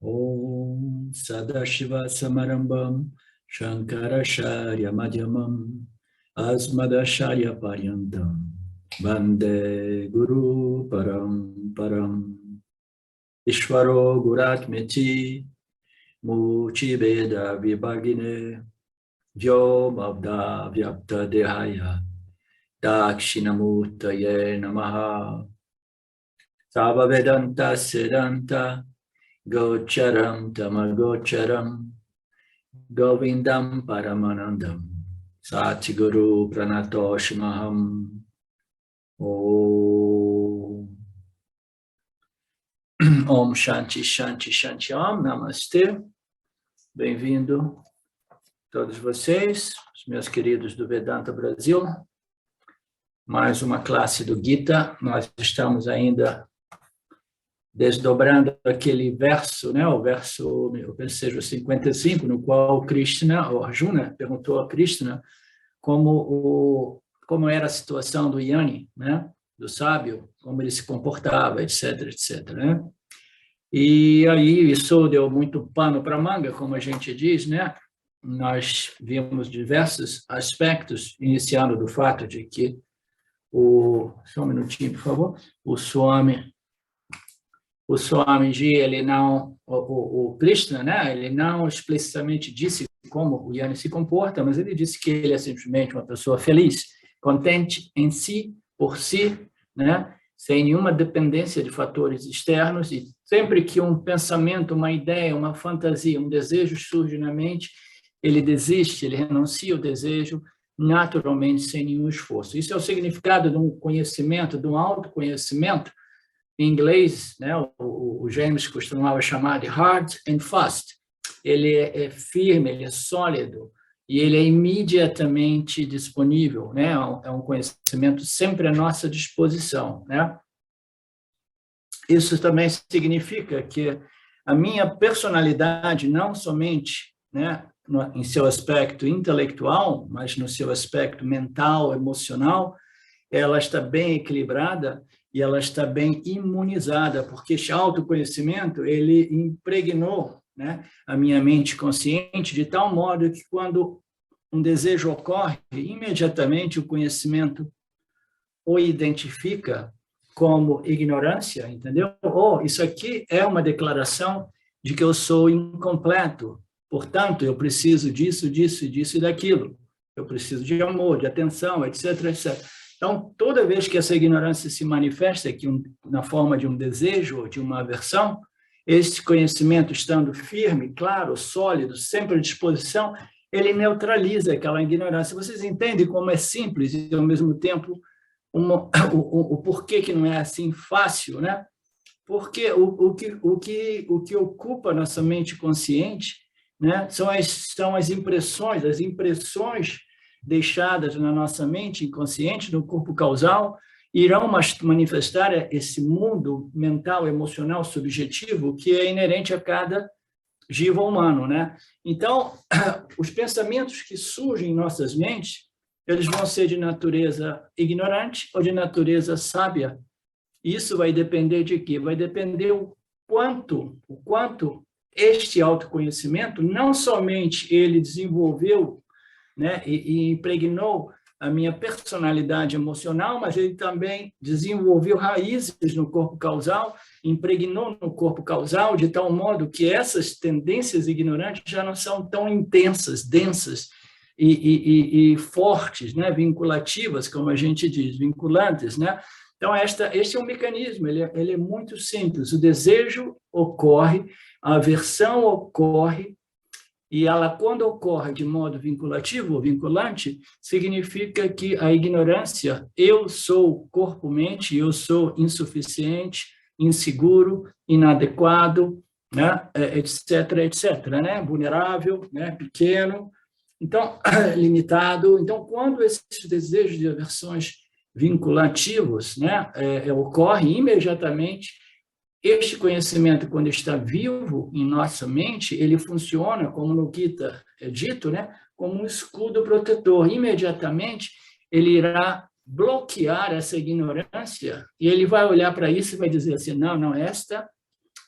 Om Sadashiva Samarambam Shankaracharya Madhyamam Asmadacharya Paryantam Vande Guru Param Ishvaro Guratmeti Murti Veda Vibhagine Vyomavda Vyapta Dehaya Dakshinamurtaye Namaha Sava Vedanta Siddhanta Gocharam Tamagocharam Govindam Paramanandam Satguru Pranatoshmaham Om Shanti Shanti Shanti Om Namastê. Bem-vindo todos vocês, os meus queridos do Vedanta Brasil. Mais uma classe do Gita. Nós estamos ainda desdobrando aquele verso, né? O verso, eu penso seja o 55, no qual Krishna, ou Arjuna, perguntou a Krishna como era a situação do Jnani, né? Do sábio, como ele se comportava, etc, etc, né? E aí isso deu muito pano para manga, como a gente diz, né? Nós vimos diversos aspectos, iniciando do fato de que só um minutinho, por favor, o Swamiji, ele não, o Krishna, né? Ele não explicitamente disse como o Jnani se comporta, mas ele disse que ele é simplesmente uma pessoa feliz, contente em si, por si, né? Sem nenhuma dependência de fatores externos, e sempre que um pensamento, uma ideia, uma fantasia, um desejo surge na mente, ele desiste, ele renuncia ao desejo, naturalmente, sem nenhum esforço. Isso é o significado de um conhecimento, de um autoconhecimento. Em inglês, né, o James costumava chamar de hard and fast. Ele é firme, ele é sólido, e ele é imediatamente disponível, né? É um conhecimento sempre à nossa disposição, né? Isso também significa que a minha personalidade, não somente, né, em seu aspecto intelectual, mas no seu aspecto mental, emocional, ela está bem equilibrada e ela está bem imunizada, porque esse autoconhecimento, ele impregnou, né, a minha mente consciente de tal modo que quando um desejo ocorre, imediatamente o conhecimento o identifica como ignorância, entendeu? Ou isso aqui é uma declaração de que eu sou incompleto, portanto, eu preciso disso, disso, disso e daquilo. Eu preciso de amor, de atenção, etc, etc. Então, toda vez que essa ignorância se manifesta aqui na forma de um desejo ou de uma aversão, esse conhecimento estando firme, claro, sólido, sempre à disposição, ele neutraliza aquela ignorância. Vocês entendem como é simples e, ao mesmo tempo, o porquê que não é assim fácil, né? Porque o que ocupa nossa mente consciente, né, são as impressões, deixadas na nossa mente inconsciente, no corpo causal, irão manifestar esse mundo mental, emocional, subjetivo, que é inerente a cada jiva humano, né? Então, os pensamentos que surgem em nossas mentes, eles vão ser de natureza ignorante ou de natureza sábia. Isso vai depender de quê? Vai depender o quanto este autoconhecimento, não somente ele desenvolveu, né, e impregnou a minha personalidade emocional, mas ele também desenvolveu raízes no corpo causal, impregnou no corpo causal, de tal modo que essas tendências ignorantes já não são tão intensas, densas e fortes, né, vinculativas, como a gente diz, vinculantes, né? Então, este é um mecanismo, ele é muito simples. O desejo ocorre, a aversão ocorre, e ela, quando ocorre de modo vinculativo ou vinculante, significa que a ignorância, eu sou corpo-mente, eu sou insuficiente, inseguro, inadequado, né, etc, etc, né, vulnerável, né, pequeno, então, limitado. Então, quando esses desejos de aversões vinculativos, né, ocorrem imediatamente, este conhecimento, quando está vivo em nossa mente, ele funciona, como no Gita é dito, né, como um escudo protetor. Imediatamente, ele irá bloquear essa ignorância e ele vai olhar para isso e vai dizer assim, não, esta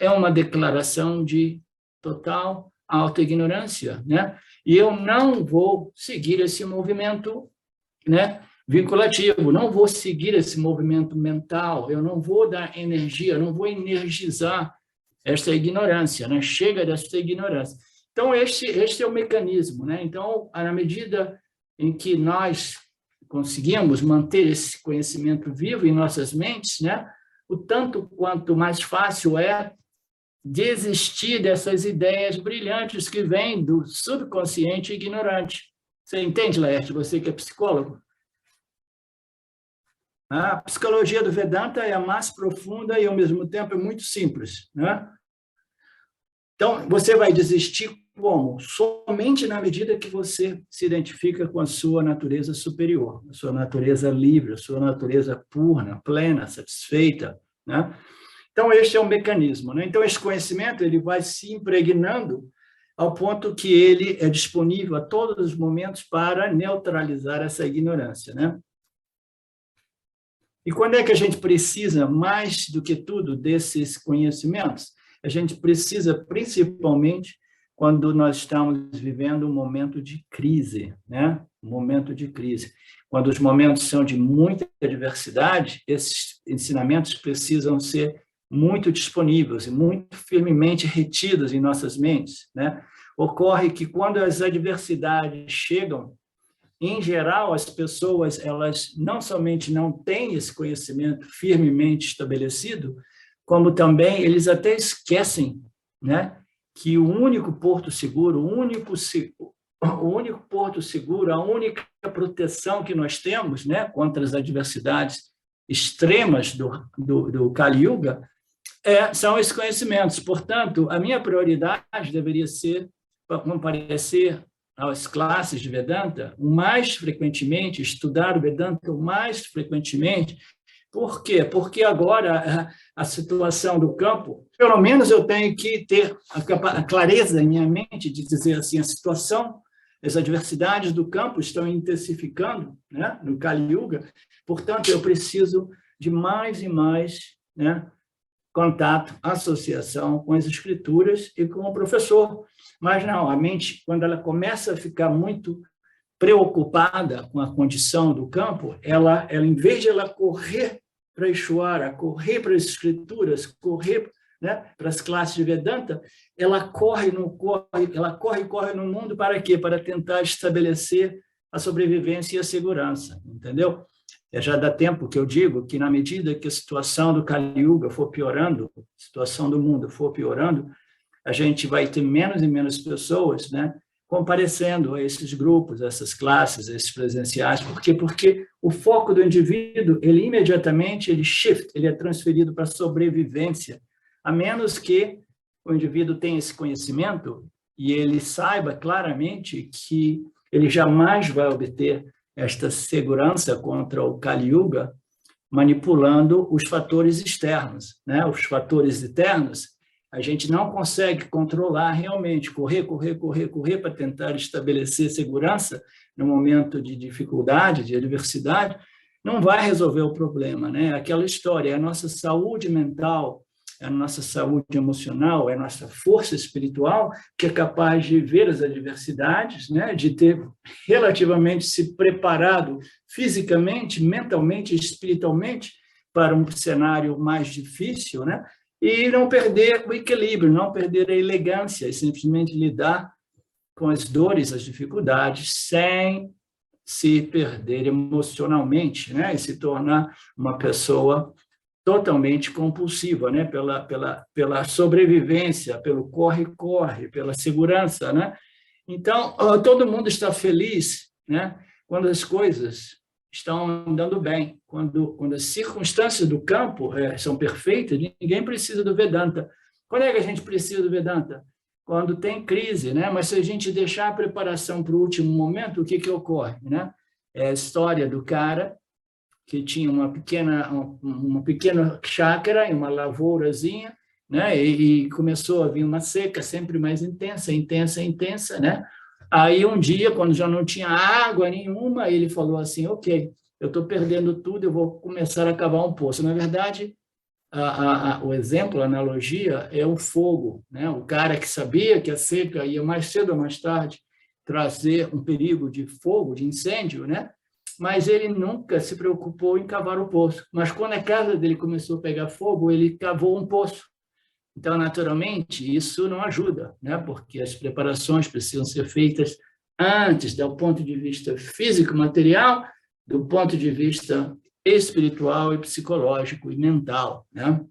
é uma declaração de total autoignorância, né? E eu não vou seguir esse movimento, né, vinculativo, não vou seguir esse movimento mental, eu não vou dar energia, eu não vou energizar esta ignorância, né? Chega desta ignorância. Então, este é o mecanismo, né? Então, na medida em que nós conseguimos manter esse conhecimento vivo em nossas mentes, né? O tanto quanto mais fácil é desistir dessas ideias brilhantes que vêm do subconsciente ignorante. Você entende, Laerte, você que é psicólogo? A psicologia do Vedanta é a mais profunda e, ao mesmo tempo, é muito simples, né? Então, você vai desistir como? Somente na medida que você se identifica com a sua natureza superior, a sua natureza livre, a sua natureza pura, plena, satisfeita, né? Então, este é o mecanismo, né? Então, esse conhecimento ele vai se impregnando ao ponto que ele é disponível a todos os momentos para neutralizar essa ignorância, né? E quando é que a gente precisa, mais do que tudo, desses conhecimentos? A gente precisa, principalmente, quando nós estamos vivendo um momento de crise, né? Um momento de crise. Quando os momentos são de muita adversidade, esses ensinamentos precisam ser muito disponíveis e muito firmemente retidos em nossas mentes, né? Ocorre que quando as adversidades chegam, em geral, as pessoas, elas não somente não têm esse conhecimento firmemente estabelecido, como também eles até esquecem, né, que o único porto seguro, o único porto seguro, a única proteção que nós temos, né, contra as adversidades extremas do Kali Yuga, são esses conhecimentos. Portanto, a minha prioridade deveria ser comparecer às classes de Vedanta o mais frequentemente, estudar o Vedanta o mais frequentemente. Por quê? Porque agora a situação do campo, pelo menos eu tenho que ter a clareza em minha mente de dizer assim, a situação, as adversidades do campo estão intensificando, né, no Kali Yuga, portanto, eu preciso de mais e mais, né, contato, associação com as escrituras e com o professor. Mas não, a mente, quando ela começa a ficar muito preocupada com a condição do campo, ela em vez de ela correr para Ishvara, correr para as escrituras, correr, né, para as classes de Vedanta, ela corre no mundo para quê? Para tentar estabelecer a sobrevivência e a segurança, entendeu? Já dá tempo que eu digo que, na medida que a situação do Kali Yuga for piorando, a situação do mundo for piorando, a gente vai ter menos e menos pessoas, né, comparecendo a esses grupos, a essas classes, a esses presenciais. Por quê? Porque o foco do indivíduo, ele imediatamente, ele é transferido para a sobrevivência, a menos que o indivíduo tenha esse conhecimento e ele saiba claramente que ele jamais vai obter esta segurança contra o Kali Yuga manipulando os fatores externos, né? Os fatores internos, a gente não consegue controlar realmente, correr para tentar estabelecer segurança no momento de dificuldade, de adversidade, não vai resolver o problema, né? Aquela história, é a nossa saúde mental, é a nossa saúde emocional, é a nossa força espiritual que é capaz de ver as adversidades, né? De ter relativamente se preparado fisicamente, mentalmente, espiritualmente para um cenário mais difícil, né? E não perder o equilíbrio, não perder a elegância, e simplesmente lidar com as dores, as dificuldades, sem se perder emocionalmente, né? E se tornar uma pessoa totalmente compulsiva, né? Pela sobrevivência, pelo corre-corre, pela segurança, né? Então, todo mundo está feliz, né, quando as coisas estão andando bem, quando as circunstâncias do campo são perfeitas, ninguém precisa do Vedanta. Quando é que a gente precisa do Vedanta? Quando tem crise, né? Mas se a gente deixar a preparação para o último momento, o que ocorre, né? É a história do cara que tinha uma pequena chácara e uma lavourazinha, né? E começou a vir uma seca sempre mais intensa, né? Aí um dia, quando já não tinha água nenhuma, ele falou assim: ok, eu estou perdendo tudo, eu vou começar a cavar um poço. Na verdade, o exemplo, a analogia, é o fogo, né? O cara que sabia que a seca ia mais cedo ou mais tarde trazer um perigo de fogo, de incêndio, né? Mas ele nunca se preocupou em cavar o poço. Mas quando a casa dele começou a pegar fogo, ele cavou um poço. Então, naturalmente, isso não ajuda, né? Porque as preparações precisam ser feitas antes, do ponto de vista físico, material, do ponto de vista espiritual e psicológico e mental, né?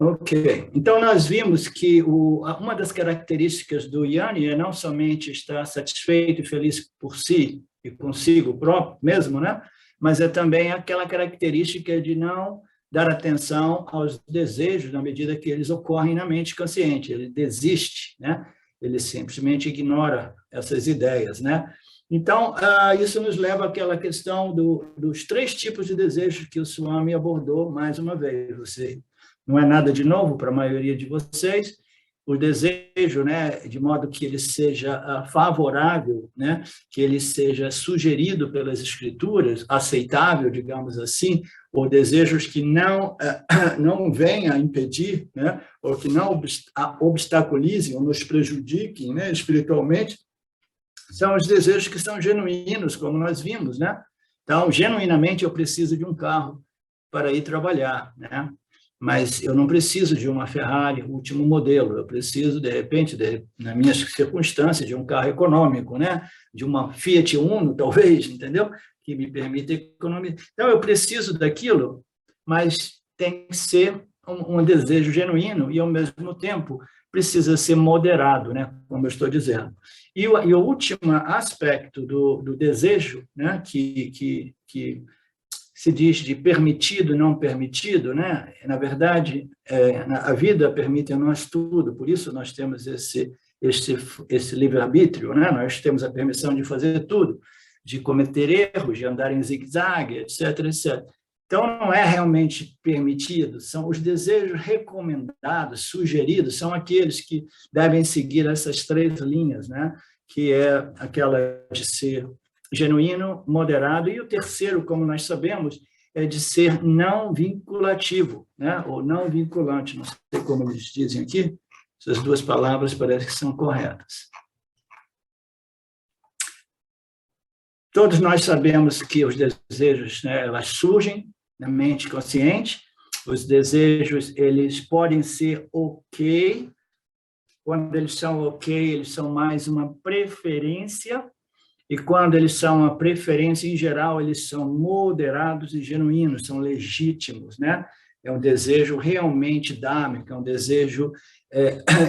Ok, então nós vimos que uma das características do Yanni é não somente estar satisfeito e feliz por si e consigo próprio mesmo, né? Mas é também aquela característica de não dar atenção aos desejos na medida que eles ocorrem na mente consciente. Ele desiste, né? Ele simplesmente ignora essas ideias, né? Então, isso nos leva àquela questão dos 3 tipos de desejos que o Swami abordou mais uma vez. Não é nada de novo para a maioria de vocês, o desejo, né, de modo que ele seja favorável, né, que ele seja sugerido pelas escrituras, aceitável, digamos assim, ou desejos que não venham a impedir, né, ou que não obstaculizem ou nos prejudiquem, né, espiritualmente, são os desejos que são genuínos, como nós vimos, né? Então, genuinamente, eu preciso de um carro para ir trabalhar, né? Mas eu não preciso de uma Ferrari último modelo, eu preciso, de repente, nas minhas circunstâncias, de um carro econômico, né? De uma Fiat Uno, talvez, entendeu? Que me permita economizar. Então, eu preciso daquilo, mas tem que ser um desejo genuíno e, ao mesmo tempo, precisa ser moderado, né? Como eu estou dizendo. E o último aspecto do desejo, né? que se diz de permitido e não permitido, né? Na verdade, a vida permite a nós tudo, por isso nós temos esse livre-arbítrio, né? Nós temos a permissão de fazer tudo, de cometer erros, de andar em zigue-zague, etc, etc. Então, não é realmente permitido, são os desejos recomendados, sugeridos, são aqueles que devem seguir essas 3 linhas, né? Que é aquela de ser genuíno, moderado, e o terceiro, como nós sabemos, é de ser não vinculativo, né? Ou não vinculante, não sei como eles dizem aqui, essas 2 palavras parecem que são corretas. Todos nós sabemos que os desejos, né, elas surgem na mente consciente, os desejos, eles podem ser ok, quando eles são ok, eles são mais uma preferência, e quando eles são uma preferência, em geral, eles são moderados e genuínos, são legítimos, né? É um desejo realmente dharmico, é um desejo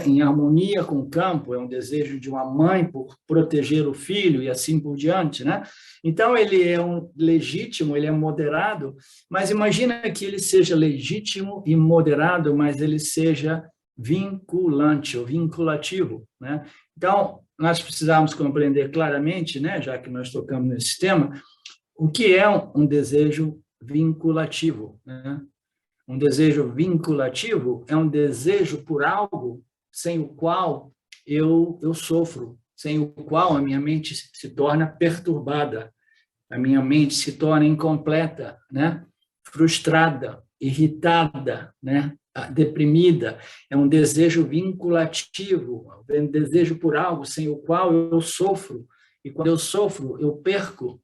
em harmonia com o campo, é um desejo de uma mãe por proteger o filho e assim por diante, né? Então, ele é legítimo, ele é moderado, mas imagina que ele seja legítimo e moderado, mas ele seja vinculante ou vinculativo, né? Então, nós precisamos compreender claramente, né, já que nós tocamos nesse tema, o que é um desejo vinculativo, né? Um desejo vinculativo é um desejo por algo sem o qual eu sofro, sem o qual a minha mente se torna perturbada, a minha mente se torna incompleta, né? Frustrada, irritada, né? Deprimida. É um desejo vinculativo, é um desejo por algo sem o qual eu sofro, e quando eu sofro, eu perco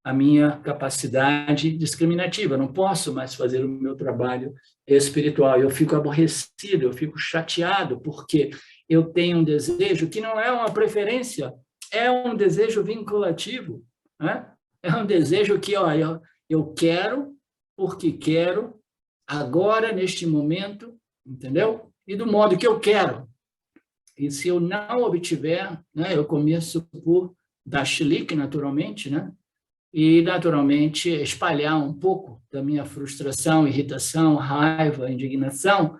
a minha capacidade discriminativa, eu não posso mais fazer o meu trabalho espiritual, eu fico aborrecido, eu fico chateado, porque eu tenho um desejo que não é uma preferência, é um desejo vinculativo, né? É um desejo que, olha, eu quero, porque quero, agora, neste momento, entendeu? E do modo que eu quero. E se eu não obtiver, né, eu começo por dar chilique, naturalmente, né? E, naturalmente, espalhar um pouco da minha frustração, irritação, raiva, indignação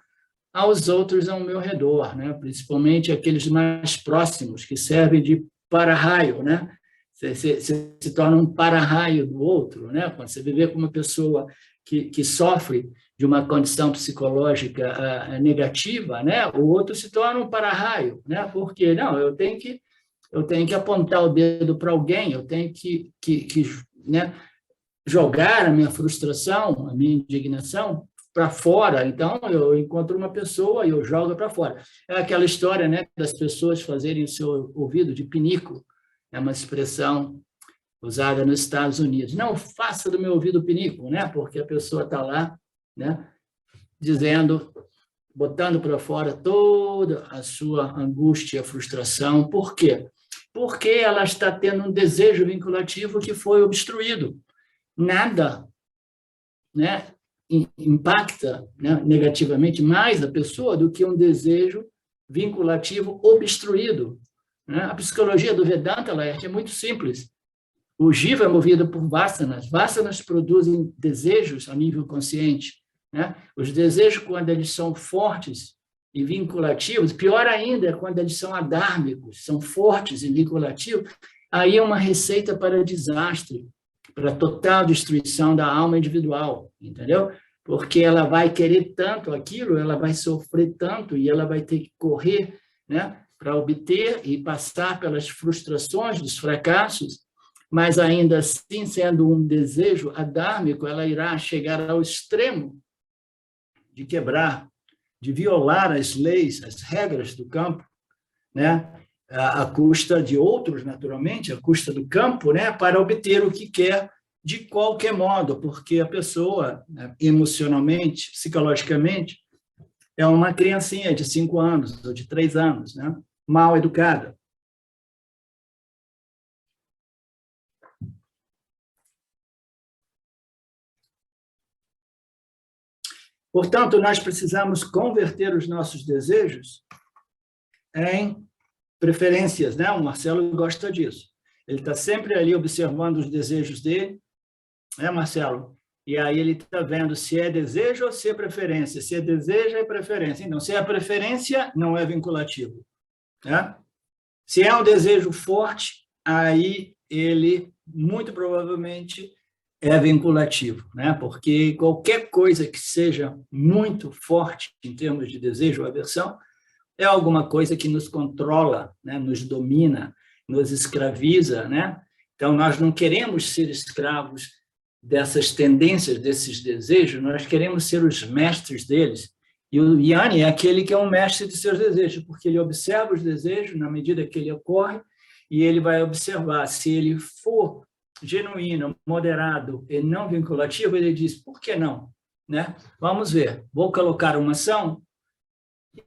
aos outros ao meu redor, né? Principalmente aqueles mais próximos, que servem de para-raio, né? Você se torna um para-raio do outro, né? Quando você viver com uma pessoa que sofre de uma condição psicológica negativa, né? O outro se torna um para-raio, né? Porque, não, eu tenho que apontar o dedo para alguém, eu tenho né, jogar a minha frustração, a minha indignação para fora. Então, eu encontro uma pessoa e eu jogo para fora. É aquela história, né, das pessoas fazerem o seu ouvido de pinico, é uma expressão usada nos Estados Unidos. Não faça do meu ouvido pinico, né? Porque a pessoa está lá, né? Dizendo, botando para fora toda a sua angústia, frustração. Por quê? Porque ela está tendo um desejo vinculativo que foi obstruído. Nada, né, impacta, né, negativamente mais a pessoa do que um desejo vinculativo obstruído. Né? A psicologia do Vedanta, Laerte, é muito simples. O jiva é movido por vasanas. Vasanas produzem desejos a nível consciente. Né? Os desejos, quando eles são fortes e vinculativos, pior ainda é quando eles são adármicos, são fortes e vinculativos, aí é uma receita para desastre, para total destruição da alma individual, entendeu? Porque ela vai querer tanto aquilo, ela vai sofrer tanto e ela vai ter que correr, né, para obter e passar pelas frustrações dos fracassos, mas ainda assim, sendo um desejo adármico, ela irá chegar ao extremo de quebrar, de violar as leis, as regras do campo, né? À custa de outros, naturalmente, à custa do campo, né? Para obter o que quer de qualquer modo, porque a pessoa, né, emocionalmente, psicologicamente, é uma criancinha de 5 anos ou de 3 anos, né? Mal educada. Portanto, nós precisamos converter os nossos desejos em preferências, né? O Marcelo gosta disso. Ele está sempre ali observando os desejos dele, né, Marcelo? E aí ele está vendo se é desejo ou se é preferência. Se é desejo, é preferência. Então, se é preferência, não é vinculativo. Né? Se é um desejo forte, aí ele, muito provavelmente, é vinculativo, né? Porque qualquer coisa que seja muito forte em termos de desejo ou aversão é alguma coisa que nos controla, né? Nos domina, nos escraviza, né? Então, nós não queremos ser escravos dessas tendências, desses desejos, nós queremos ser os mestres deles. E o Yanni é aquele que é um mestre de seus desejos, porque ele observa os desejos na medida que ele ocorre e ele vai observar se ele for genuíno, moderado e não vinculativo, ele diz, por que não? Né? Vamos ver, vou colocar uma ação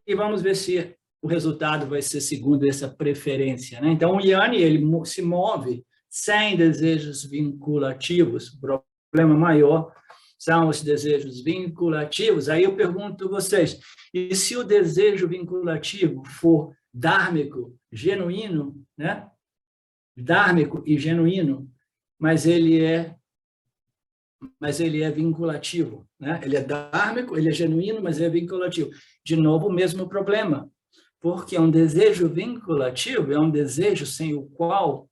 e vamos ver se o resultado vai ser segundo essa preferência. Né? Então, o Yanni ele se move sem desejos vinculativos. O problema maior são os desejos vinculativos. Aí eu pergunto a vocês, e se o desejo vinculativo for dármico, genuíno, né? Dármico e genuíno, mas ele é vinculativo, né? Ele é dármico, ele é genuíno, mas é vinculativo. De novo, o mesmo problema, porque um desejo vinculativo é um desejo sem o qual,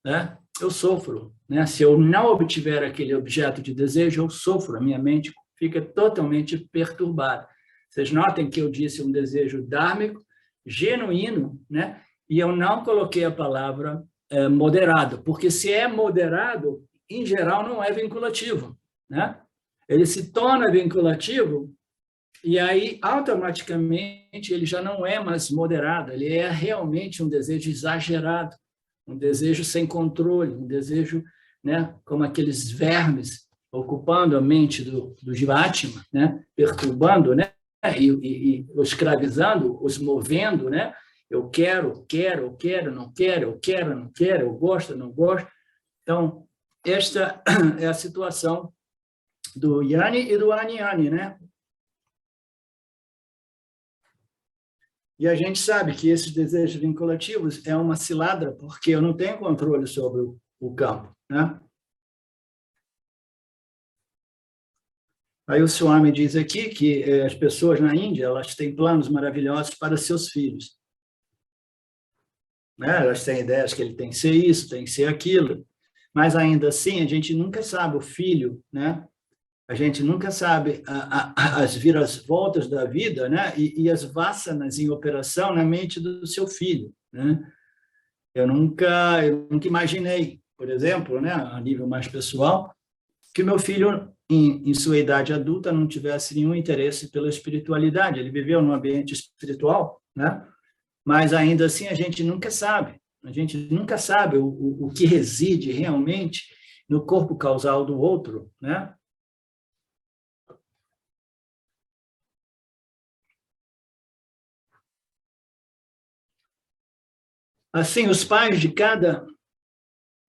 né, eu sofro, né? Se eu não obtiver aquele objeto de desejo, eu sofro, a minha mente fica totalmente perturbada. Vocês notem que eu disse um desejo dármico, genuíno, né? E eu não coloquei a palavra moderado, porque se é moderado, em geral, não é vinculativo, né? Ele se torna vinculativo e aí, automaticamente, ele já não é mais moderado, ele é realmente um desejo exagerado, um desejo sem controle, um desejo, né, como aqueles vermes ocupando a mente do Jivatma, né, perturbando, né, e escravizando, os movendo, né? Eu quero, não quero, eu quero, não quero, eu gosto, não gosto. Então, esta é a situação do Yanni e do Ani-Ani, né? E a gente sabe que esses desejos vinculativos é uma cilada, porque eu não tenho controle sobre o campo, né? Aí o Swami diz aqui que as pessoas na Índia, elas têm planos maravilhosos para seus filhos. Né? Elas têm ideias que ele tem que ser isso, tem que ser aquilo, mas ainda assim a gente nunca sabe o filho, né? A gente nunca sabe as viravoltas da vida, né? E as vássanas em operação na mente do seu filho, né? Eu nunca imaginei, por exemplo, né, a nível mais pessoal, que meu filho, em sua idade adulta, não tivesse nenhum interesse pela espiritualidade. Ele viveu num ambiente espiritual, né? Mas ainda assim a gente nunca sabe. A gente nunca sabe o que reside realmente no corpo causal do outro, né? Assim, os pais de cada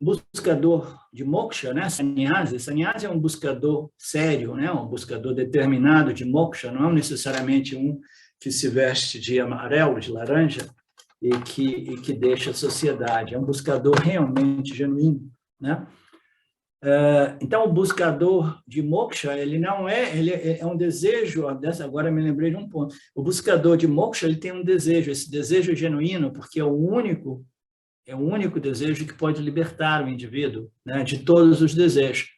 buscador de moksha, né? Sannyasi é um buscador sério, né? Um buscador determinado de moksha, não é necessariamente um que se veste de amarelo, de laranja, e que deixa a sociedade. É um buscador realmente genuíno, né? Então, o buscador de moksha, ele não é, ele é um desejo, agora me lembrei de um ponto, o buscador de moksha, ele tem um desejo, esse desejo é genuíno, porque é o único desejo que pode libertar o indivíduo, né, de todos os desejos.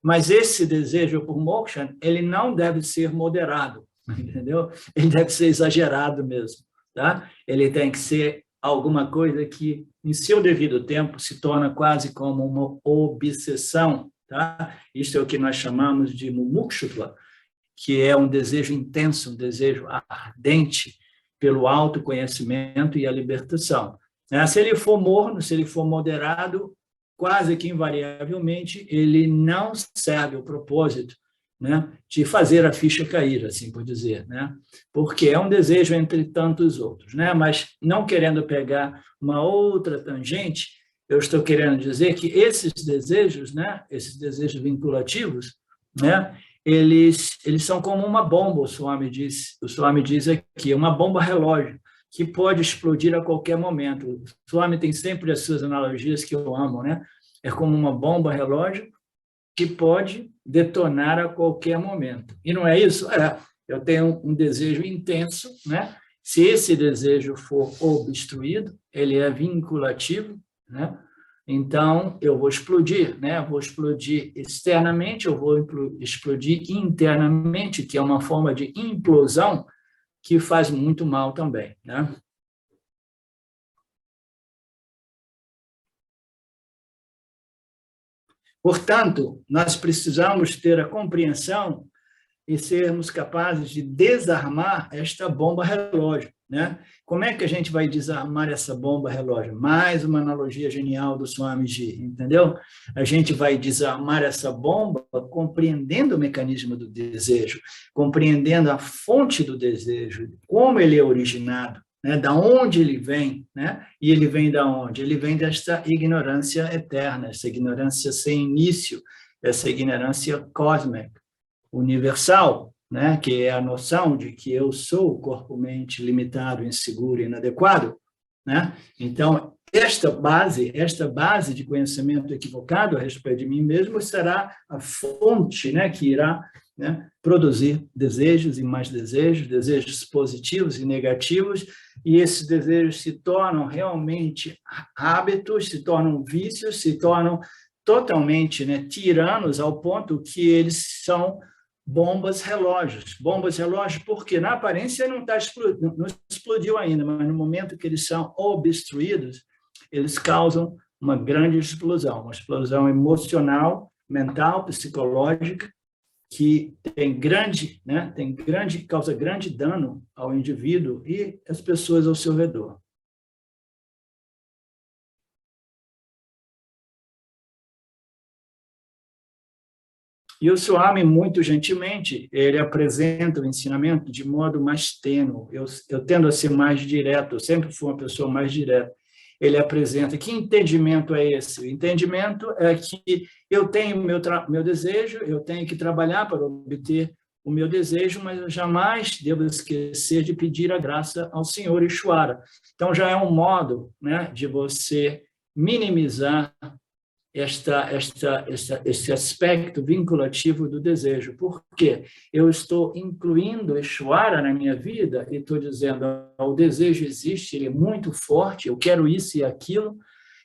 Mas esse desejo por moksha, ele não deve ser moderado, entendeu? Ele deve ser exagerado mesmo, tá? Ele tem que ser alguma coisa que, em seu devido tempo, se torna quase como uma obsessão, tá? Isso é o que nós chamamos de mumukshutva, que é um desejo intenso, um desejo ardente pelo autoconhecimento e a libertação. Se ele for morno, se ele for moderado, quase que invariavelmente ele não serve o propósito, né, de fazer a ficha cair, assim por dizer, né, porque é um desejo entre tantos outros, né, mas não querendo pegar uma outra tangente, eu estou querendo dizer que esses desejos, né, esses desejos vinculativos, né, eles são como uma bomba, o Swami diz aqui, uma bomba relógio, que pode explodir a qualquer momento. O Swami tem sempre as suas analogias que eu amo, né? É como uma bomba relógio que pode detonar a qualquer momento. E não é isso? Eu tenho um desejo intenso, né? Se esse desejo for obstruído, ele é vinculativo, né? Então, eu vou explodir, né? Eu vou explodir externamente, eu vou explodir internamente, que é uma forma de implosão que faz muito mal também, né? Portanto, nós precisamos ter a compreensão e sermos capazes de desarmar esta bomba relógio, né? Como é que a gente vai desarmar essa bomba relógio? Mais uma analogia genial do Swamiji, entendeu? A gente vai desarmar essa bomba compreendendo o mecanismo do desejo, compreendendo a fonte do desejo, como ele é originado, né? Da onde ele vem, né? E ele vem da onde? Ele vem desta ignorância eterna, essa ignorância sem início, essa ignorância cósmica, universal, né, que é a noção de que eu sou corpo-mente limitado, inseguro e inadequado, né? Então, esta base de conhecimento equivocado a respeito de mim mesmo será a fonte, né, que irá, né, produzir desejos e mais desejos, desejos positivos e negativos, e esses desejos se tornam realmente hábitos, se tornam vícios, se tornam totalmente, né, tiranos ao ponto que eles são bombas relógios, porque na aparência não explodiu ainda, mas no momento que eles são obstruídos, eles causam uma grande explosão, uma explosão emocional, mental, psicológica, que causa grande dano ao indivíduo e às pessoas ao seu redor. E o Swami, muito gentilmente, ele apresenta o ensinamento de modo mais tênue. Eu tendo a ser mais direto, eu sempre fui uma pessoa mais direta. Ele apresenta, que entendimento é esse? O entendimento é que eu tenho meu desejo, eu tenho que trabalhar para obter o meu desejo, mas eu jamais devo esquecer de pedir a graça ao Senhor Ishvara. Então, já é um modo, né, de você minimizar esse aspecto vinculativo do desejo. Por quê? Eu estou incluindo Ishvara na minha vida e estou dizendo, o desejo existe, ele é muito forte, eu quero isso e aquilo,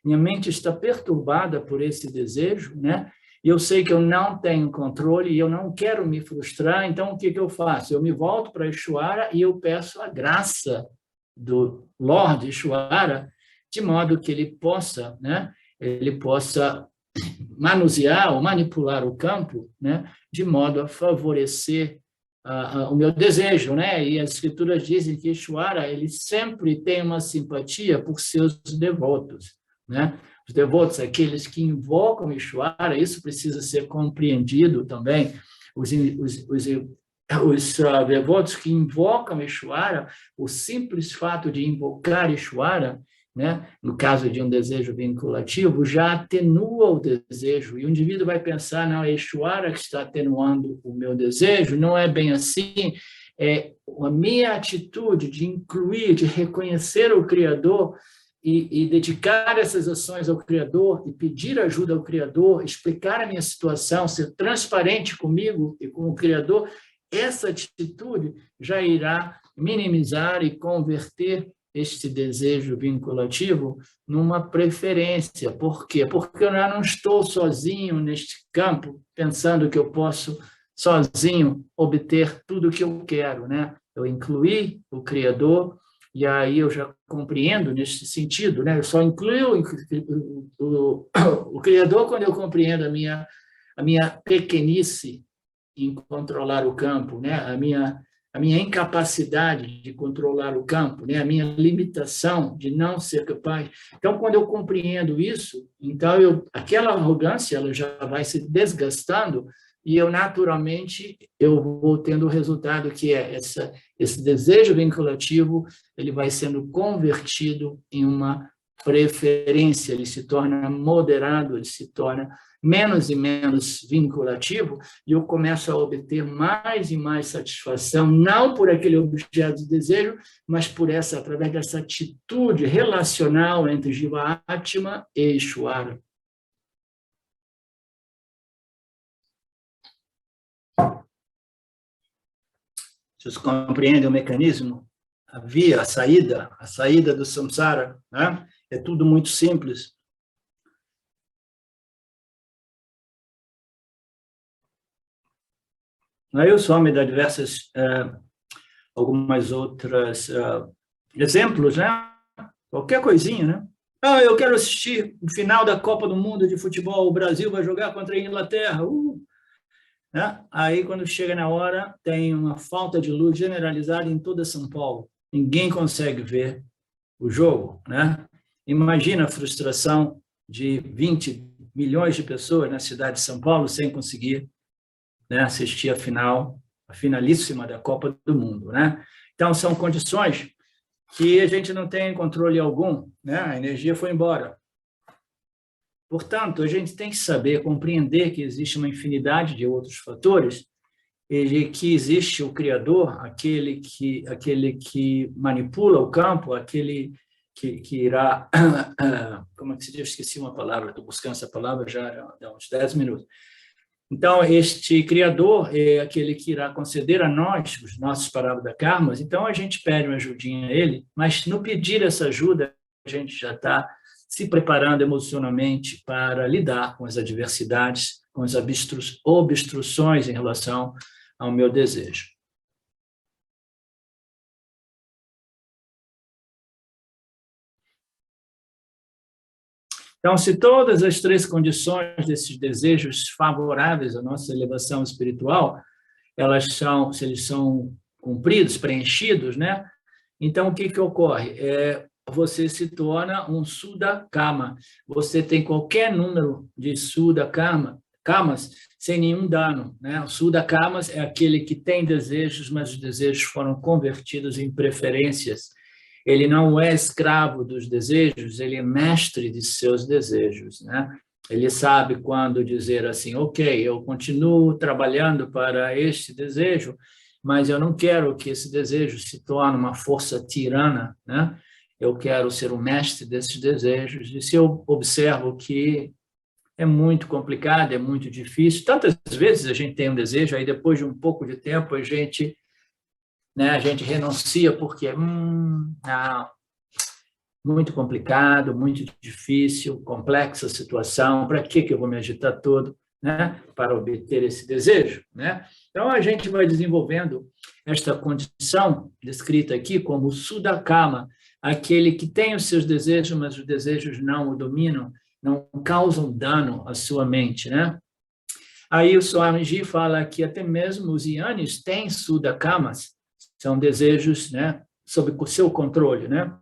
minha mente está perturbada por esse desejo, né? e eu sei que eu não tenho controle e eu não quero me frustrar, então o que eu faço? Eu me volto para Ishvara e eu peço a graça do Lord Ishvara, de modo que ele possa manusear ou manipular o campo, de modo a favorecer o meu desejo, E as escrituras dizem que Ishvara, ele sempre tem uma simpatia por seus devotos, Os devotos, aqueles que invocam Ishvara, isso precisa ser compreendido também. Os devotos que invocam Ishvara, o simples fato de invocar Ishvara, no caso de um desejo vinculativo, já atenua o desejo, e o indivíduo vai pensar, não, é Ishvara que está atenuando o meu desejo, não é bem assim, é a minha atitude de incluir, de reconhecer o Criador e dedicar essas ações ao Criador e pedir ajuda ao Criador, explicar a minha situação, ser transparente comigo e com o Criador, essa atitude já irá minimizar e converter este desejo vinculativo numa preferência. Por quê? Porque eu já não estou sozinho neste campo, pensando que eu posso sozinho obter tudo o que eu quero, Eu incluí o Criador, e aí eu já compreendo nesse sentido, Eu só incluo o Criador quando eu compreendo a minha pequenice em controlar o campo, a minha incapacidade de controlar o campo, a minha limitação de não ser capaz. Então, quando eu compreendo isso, então aquela arrogância ela já vai se desgastando e eu naturalmente eu vou tendo o resultado que é esse desejo vinculativo, ele vai sendo convertido em uma preferência, ele se torna moderado, ele se torna menos e menos vinculativo, e eu começo a obter mais e mais satisfação, não por aquele objeto de desejo, mas através dessa atitude relacional entre Jiva-Atma e Ishvara. Vocês compreendem o mecanismo? A via, a saída do samsara, É tudo muito simples. Aí o Swami dá algumas outras exemplos, Qualquer coisinha, eu quero assistir o final da Copa do Mundo de futebol, o Brasil vai jogar contra a Inglaterra. Aí, quando chega na hora, tem uma falta de luz generalizada em toda São Paulo. Ninguém consegue ver o jogo, Imagina a frustração de 20 milhões de pessoas na cidade de São Paulo sem conseguir assistir a finalíssima da Copa do Mundo, Então, são condições que a gente não tem controle algum, A energia foi embora. Portanto, a gente tem que saber, compreender que existe uma infinidade de outros fatores e que existe o Criador, aquele que manipula o campo, aquele que irá... Como é que se diz? Esqueci uma palavra, estou buscando essa palavra já há uns 10 minutos. Então, este Criador é aquele que irá conceder a nós os nossos prarabdha karmas, então a gente pede uma ajudinha a ele, mas no pedir essa ajuda, a gente já está se preparando emocionalmente para lidar com as adversidades, com as obstruções em relação ao meu desejo. Então, se todas as três condições desses desejos favoráveis à nossa elevação espiritual, se eles são cumpridos, preenchidos, Então, o que ocorre? Você se torna um Suddha Kama. Você tem qualquer número de Suddha Kamas sem nenhum dano, O Suddha Kamas é aquele que tem desejos, mas os desejos foram convertidos em preferências. Ele não é escravo dos desejos, ele é mestre de seus desejos, Ele sabe quando dizer assim, ok, eu continuo trabalhando para este desejo, mas eu não quero que esse desejo se torne uma força tirana, Eu quero ser o mestre desses desejos. E se eu observo que é muito complicado, é muito difícil, tantas vezes a gente tem um desejo, aí depois de um pouco de tempo a gente renuncia porque muito complicado, muito difícil, complexa a situação, para que eu vou me agitar todo? né, para obter esse desejo, né? Então, a gente vai desenvolvendo esta condição descrita aqui como Sudakama, aquele que tem os seus desejos, mas os desejos não o dominam, não causam dano à sua mente, né? Aí o Swamiji fala que até mesmo os yanis têm Sudakamas, são desejos, né, sob o seu controle, né?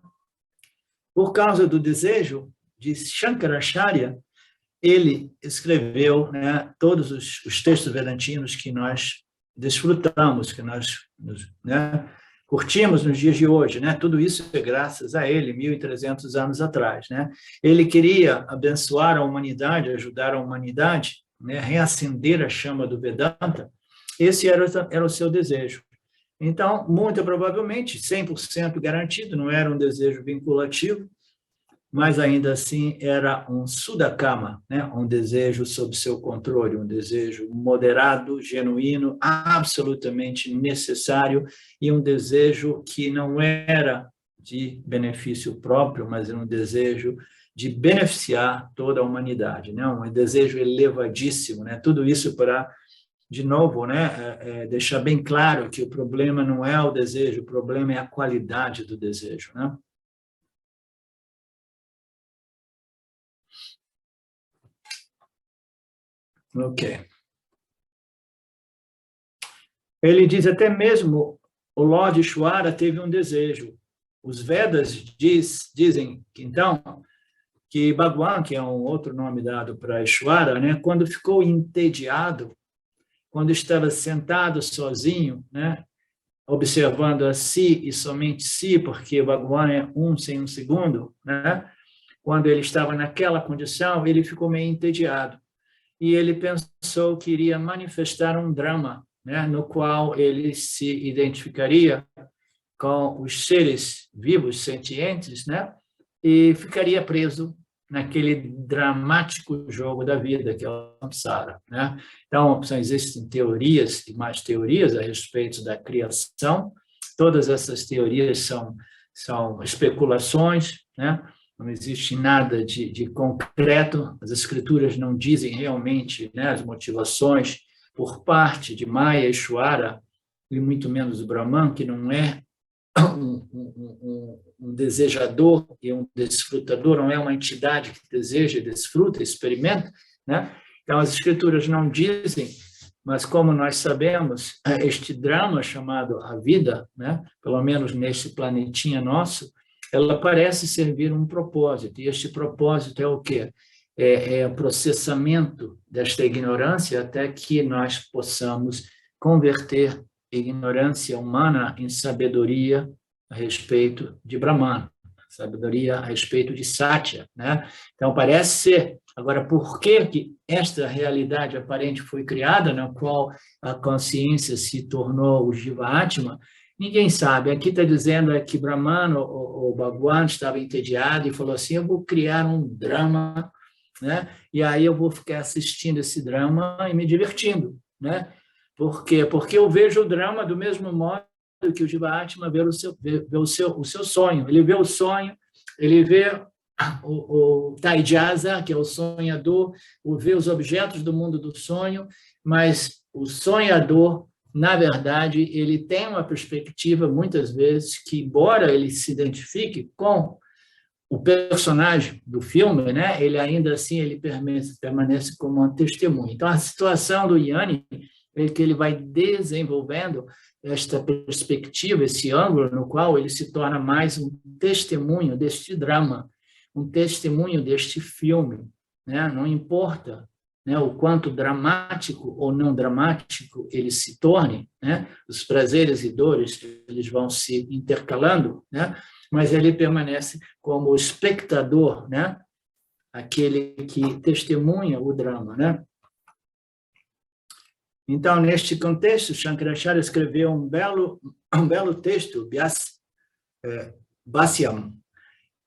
Por causa do desejo de Shankaracharya, ele escreveu, né, todos os textos vedantinos que nós desfrutamos, que nós, né, curtimos nos dias de hoje, né? Tudo isso é graças a ele, 1.300 anos atrás, né? Ele queria abençoar a humanidade, ajudar a humanidade, né, reacender a chama do Vedanta. Esse era o seu desejo. Então, muito provavelmente, 100% garantido, não era um desejo vinculativo, mas ainda assim era um Sudakama, né? Um desejo sob seu controle, um desejo moderado, genuíno, absolutamente necessário, e um desejo que não era de benefício próprio, mas era um desejo de beneficiar toda a humanidade, né? Um desejo elevadíssimo, né? Tudo isso para, de novo, né, deixar bem claro que o problema não é o desejo, o problema é a qualidade do desejo, né? Ok. Ele diz até mesmo o Lord Ishvara teve um desejo. Os Vedas dizem que, então, que Bhagwan, que é um outro nome dado para Ishvara, né, quando ficou entediado, quando estava sentado sozinho, né, observando a si e somente si, porque Bhagwan é um sem um segundo, né, quando ele estava naquela condição, ele ficou meio entediado. E ele pensou que iria manifestar um drama, né, no qual ele se identificaria com os seres vivos, sentientes, né, e ficaria preso naquele dramático jogo da vida, que é o samsara, né? Então, existem teorias e mais teorias a respeito da criação. Todas essas teorias são especulações, né? Não existe nada de concreto, as escrituras não dizem realmente, né, as motivações por parte de Maya e Ishvara, e muito menos o Brahman, que não é um desejador e um desfrutador, não é uma entidade que deseja, desfruta, experimenta, né? Então, as escrituras não dizem, mas como nós sabemos, este drama chamado a vida, né, pelo menos neste planetinha nosso, ela parece servir um propósito, e este propósito é o quê? É o processamento desta ignorância até que nós possamos converter ignorância humana em sabedoria a respeito de Brahman, sabedoria a respeito de Satya, né? Então, parece ser. Agora, por que esta realidade aparente foi criada, na qual a consciência se tornou o Jiva-Atma, ninguém sabe. Aqui está dizendo que Brahman, o Bhagwan, estava entediado e falou assim, eu vou criar um drama, né? E aí eu vou ficar assistindo esse drama e me divertindo, né? Por quê? Porque eu vejo o drama do mesmo modo que o Jiva-Atma vê o seu sonho. Ele vê o sonho, ele vê o Taijasa, que é o sonhador, vê os objetos do mundo do sonho, mas o sonhador, na verdade, ele tem uma perspectiva, muitas vezes, que, embora ele se identifique com o personagem do filme, né, ele ainda assim ele permanece como uma testemunha. Então, a situação do Yanni é que ele vai desenvolvendo esta perspectiva, esse ângulo no qual ele se torna mais um testemunho deste drama, um testemunho deste filme, né? Não importa, né, o quanto dramático ou não dramático ele se torne, né? Os prazeres e dores eles vão se intercalando, né? Mas ele permanece como espectador, né? Aquele que testemunha o drama, né? Então, neste contexto, Shankaracharya escreveu um belo texto, Bhasyam.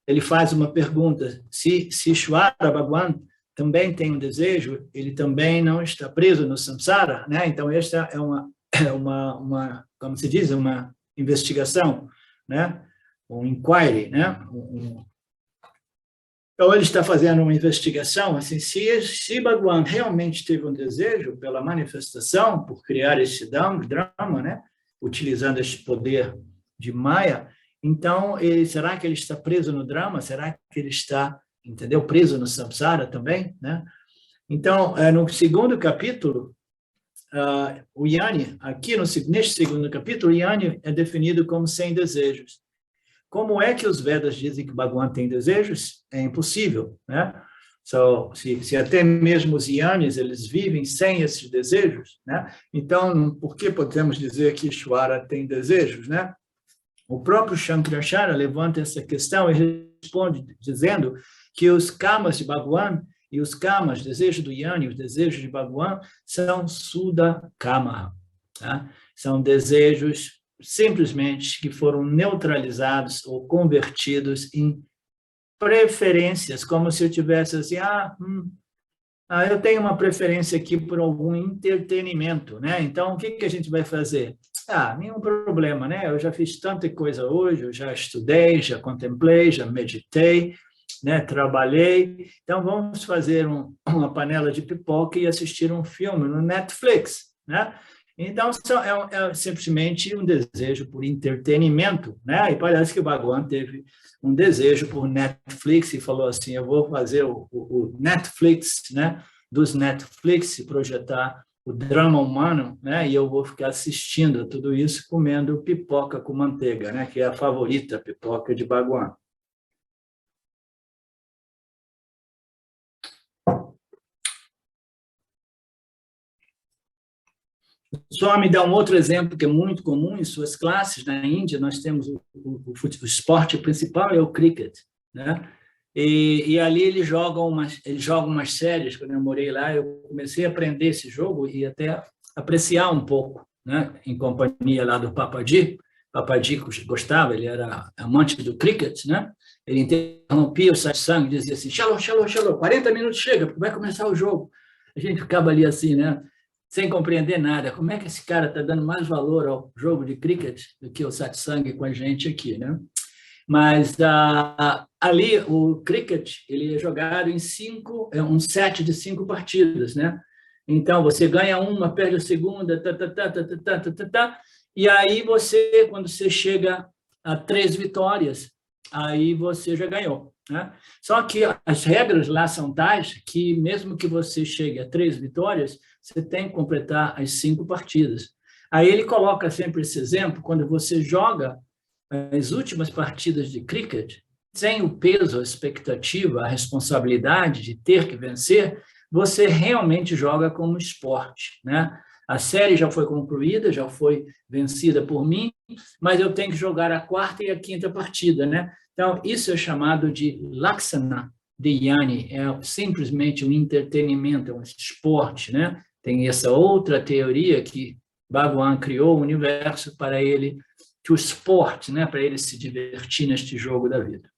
Ele faz uma pergunta, se Ishvara Bhagwan também tem um desejo, ele também não está preso no samsara, né? Então, esta é uma como se diz, uma investigação, né? Um inquiry, né? Então, ele está fazendo uma investigação, assim, se Bhagwan realmente teve um desejo pela manifestação, por criar esse drama, né, utilizando esse poder de Maya, então, será que ele está preso no drama? Será que ele está, entendeu, preso no samsara também, né? Então, no segundo capítulo, o Yani, aqui neste segundo capítulo, o Yani é definido como sem desejos. Como é que os Vedas dizem que Bhagwan tem desejos? É impossível, né? Se até mesmo os Yanis, eles vivem sem esses desejos, né? Então, por que podemos dizer que Ishvara tem desejos, né? O próprio Shankaracharya levanta essa questão e responde dizendo que os kamas de Bhagwan e os kamas, desejos do Yani, os desejos de Bhagwan, são Sudha Kama, tá? São desejos simplesmente que foram neutralizados ou convertidos em preferências, como se eu tivesse assim, eu tenho uma preferência aqui por algum entretenimento, né? Então, o que a gente vai fazer? Nenhum problema, né? Eu já fiz tanta coisa hoje, eu já estudei, já contemplei, já meditei, né? Trabalhei, então vamos fazer uma panela de pipoca e assistir um filme no Netflix, né? Então, é simplesmente um desejo por entretenimento, né? E parece que o Bhagwan teve um desejo por Netflix e falou assim, eu vou fazer o Netflix, né? Dos Netflix, projetar o drama humano, né? E eu vou ficar assistindo tudo isso comendo pipoca com manteiga, né? Que é a favorita pipoca de Bhagwan. Só me dá um outro exemplo que é muito comum em suas classes. Na Índia, nós temos o esporte principal é o cricket, né? E ali eles jogam umas séries. Quando eu morei lá, eu comecei a aprender esse jogo e até apreciar um pouco, né? Em companhia lá do Papaji. Papaji gostava, ele era amante do cricket, né? Ele interrompia o satsang e dizia assim, shalom, shalom, shalom, 40 minutos chega, porque vai começar o jogo. A gente ficava ali assim, né? Sem compreender nada. Como é que esse cara está dando mais valor ao jogo de cricket do que o satsang com a gente aqui, né? Mas ali o cricket ele é jogado em um set de 5 partidas, né? Então você ganha uma, perde a segunda, e aí você, quando você chega a 3 vitórias, aí você já ganhou, né? Só que as regras lá são tais que mesmo que você chegue a 3 vitórias, você tem que completar as 5 partidas. Aí ele coloca sempre esse exemplo, quando você joga as últimas partidas de cricket, sem o peso, a expectativa, a responsabilidade de ter que vencer, você realmente joga como esporte, né? A série já foi concluída, já foi vencida por mim, mas eu tenho que jogar a 4ª e a 5ª partida, né? Então, isso é chamado de Laksana de Yani, é simplesmente um entretenimento, é um esporte, né? Tem essa outra teoria que Bhagwan criou o universo para ele, que o esporte, né? Para ele se divertir neste jogo da vida.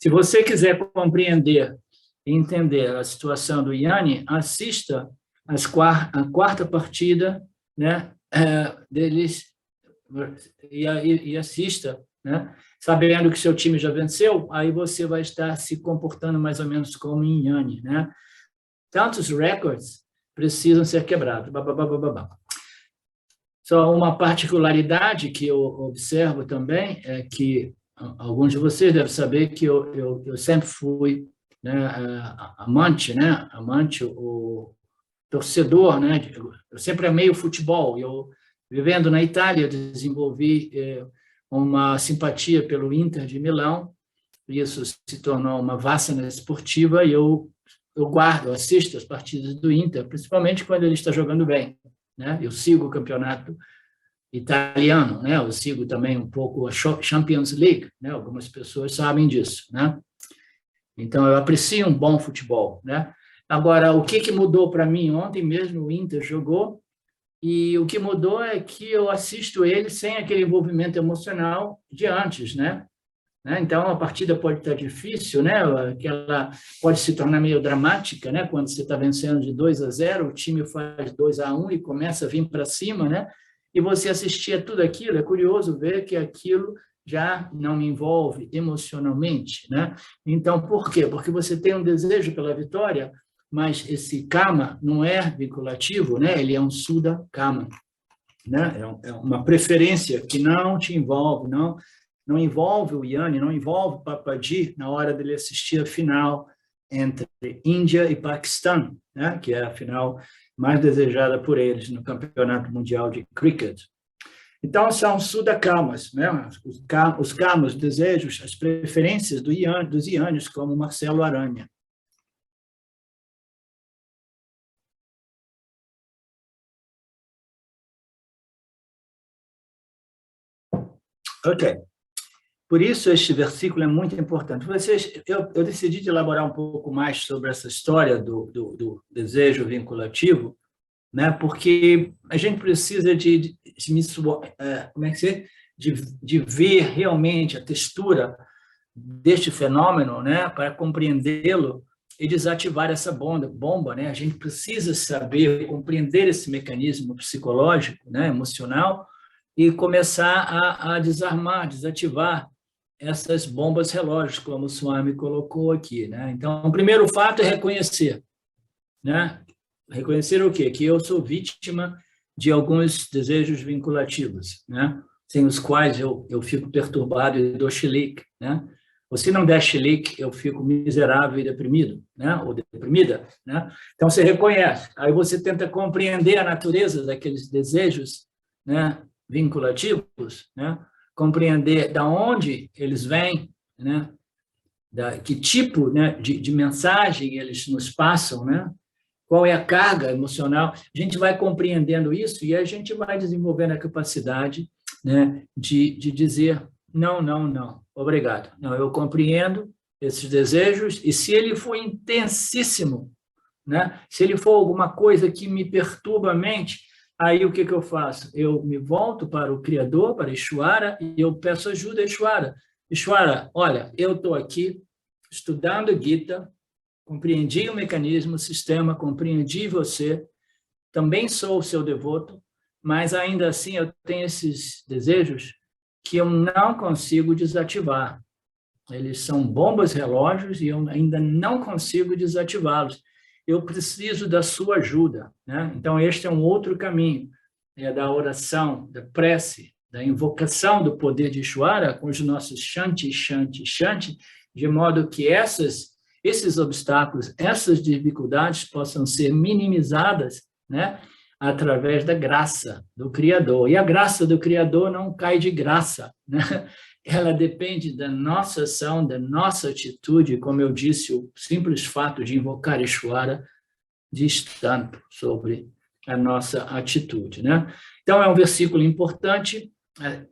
Se você quiser compreender e entender a situação do Yani, assista a 4ª partida, né? Deles e assista, né? Sabendo que seu time já venceu, aí você vai estar se comportando mais ou menos como em Yani, né? Tantos recordes precisam ser quebrados. Só uma particularidade que eu observo também é que alguns de vocês devem saber que eu sempre fui, né, amante, o torcedor, né? Eu sempre amei o futebol. Eu vivendo na Itália, eu desenvolvi uma simpatia pelo Inter de Milão. Isso se tornou uma vassana esportiva e eu assisto as partidas do Inter, principalmente quando ele está jogando bem, né? Eu sigo o campeonato italiano, né? Eu sigo também um pouco a Champions League, né? Algumas pessoas sabem disso, né? Então eu aprecio um bom futebol, né? Agora, o que mudou para mim? Ontem mesmo o Inter jogou e o que mudou é que eu assisto ele sem aquele envolvimento emocional de antes, né? Então, a partida pode estar difícil, né? Ela pode se tornar meio dramática, né? Quando você está vencendo de 2-0, o time faz 2-1 e começa a vir para cima, né? E você assistia tudo aquilo, é curioso ver que aquilo já não me envolve emocionalmente, né? Então, por quê? Porque você tem um desejo pela vitória, mas esse kama não é vinculativo, né? Ele é um Suda Kama, né? É uma preferência que não te envolve, não envolve o Yanni, não envolve o Papaji na hora dele assistir a final entre Índia e Paquistão, né? Que é a final mais desejada por eles no Campeonato Mundial de Cricket. Então, são Sudakamas, né? Os kamas, desejos, as preferências dos Ianes, como Marcelo Aranha. Ok. Por isso, este versículo é muito importante. Eu decidi elaborar um pouco mais sobre essa história do desejo vinculativo, né? Porque a gente precisa como é que se de ver realmente a textura deste fenômeno, né? Para compreendê-lo e desativar essa bomba, né? A gente precisa saber compreender esse mecanismo psicológico, né? Emocional, e começar a desarmar, desativar essas bombas relógios, como o Swami colocou aqui, né? Então, o primeiro fato é reconhecer, né? Reconhecer o quê? Que eu sou vítima de alguns desejos vinculativos, né? Sem os quais eu fico perturbado e dou chilique, né? Ou se não der chilique, eu fico miserável e deprimido, né? Ou deprimida, né? Então, você reconhece. Aí você tenta compreender a natureza daqueles desejos, né? Vinculativos, né? Compreender da onde eles vêm, né? Que tipo, né, de mensagem eles nos passam, né? Qual é a carga emocional. A gente vai compreendendo isso e a gente vai desenvolvendo a capacidade, né, de dizer não, não, não, obrigado. Não, eu compreendo esses desejos e se ele for intensíssimo, né, se ele for alguma coisa que me perturba a mente, aí o que eu faço? Eu me volto para o Criador, para Ishvara, e eu peço ajuda a Ishvara. Ishvara, olha, eu estou aqui estudando Gita, compreendi o mecanismo, o sistema, compreendi você, também sou o seu devoto, mas ainda assim eu tenho esses desejos que eu não consigo desativar. Eles são bombas relógios e eu ainda não consigo desativá-los. Eu preciso da sua ajuda, né? Então, este é um outro caminho, da oração, da prece, da invocação do poder de Ishvara com os nossos shanti, shanti, shanti, de modo que esses obstáculos, essas dificuldades possam ser minimizadas, né, através da graça do Criador. E a graça do Criador não cai de graça, né? Ela depende da nossa ação, da nossa atitude. Como eu disse, o simples fato de invocar Ishvara diz tanto sobre a nossa atitude, né? Então, é um versículo importante.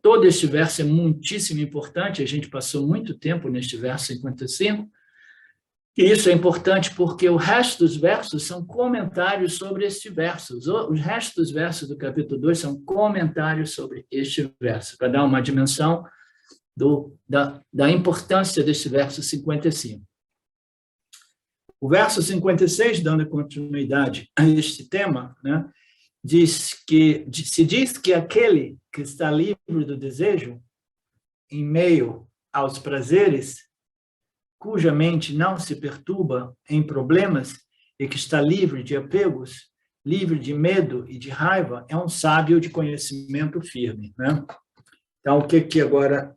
Todo este verso é muitíssimo importante. A gente passou muito tempo neste verso 55. E isso é importante porque o resto dos versos são comentários sobre este verso. Os restos dos versos do capítulo 2 são comentários sobre este verso, para dar uma dimensão da importância deste verso 55. O verso 56, dando continuidade a este tema, né, se diz que aquele que está livre do desejo, em meio aos prazeres, cuja mente não se perturba em problemas e que está livre de apegos, livre de medo e de raiva, é um sábio de conhecimento firme, né? Então, o que agora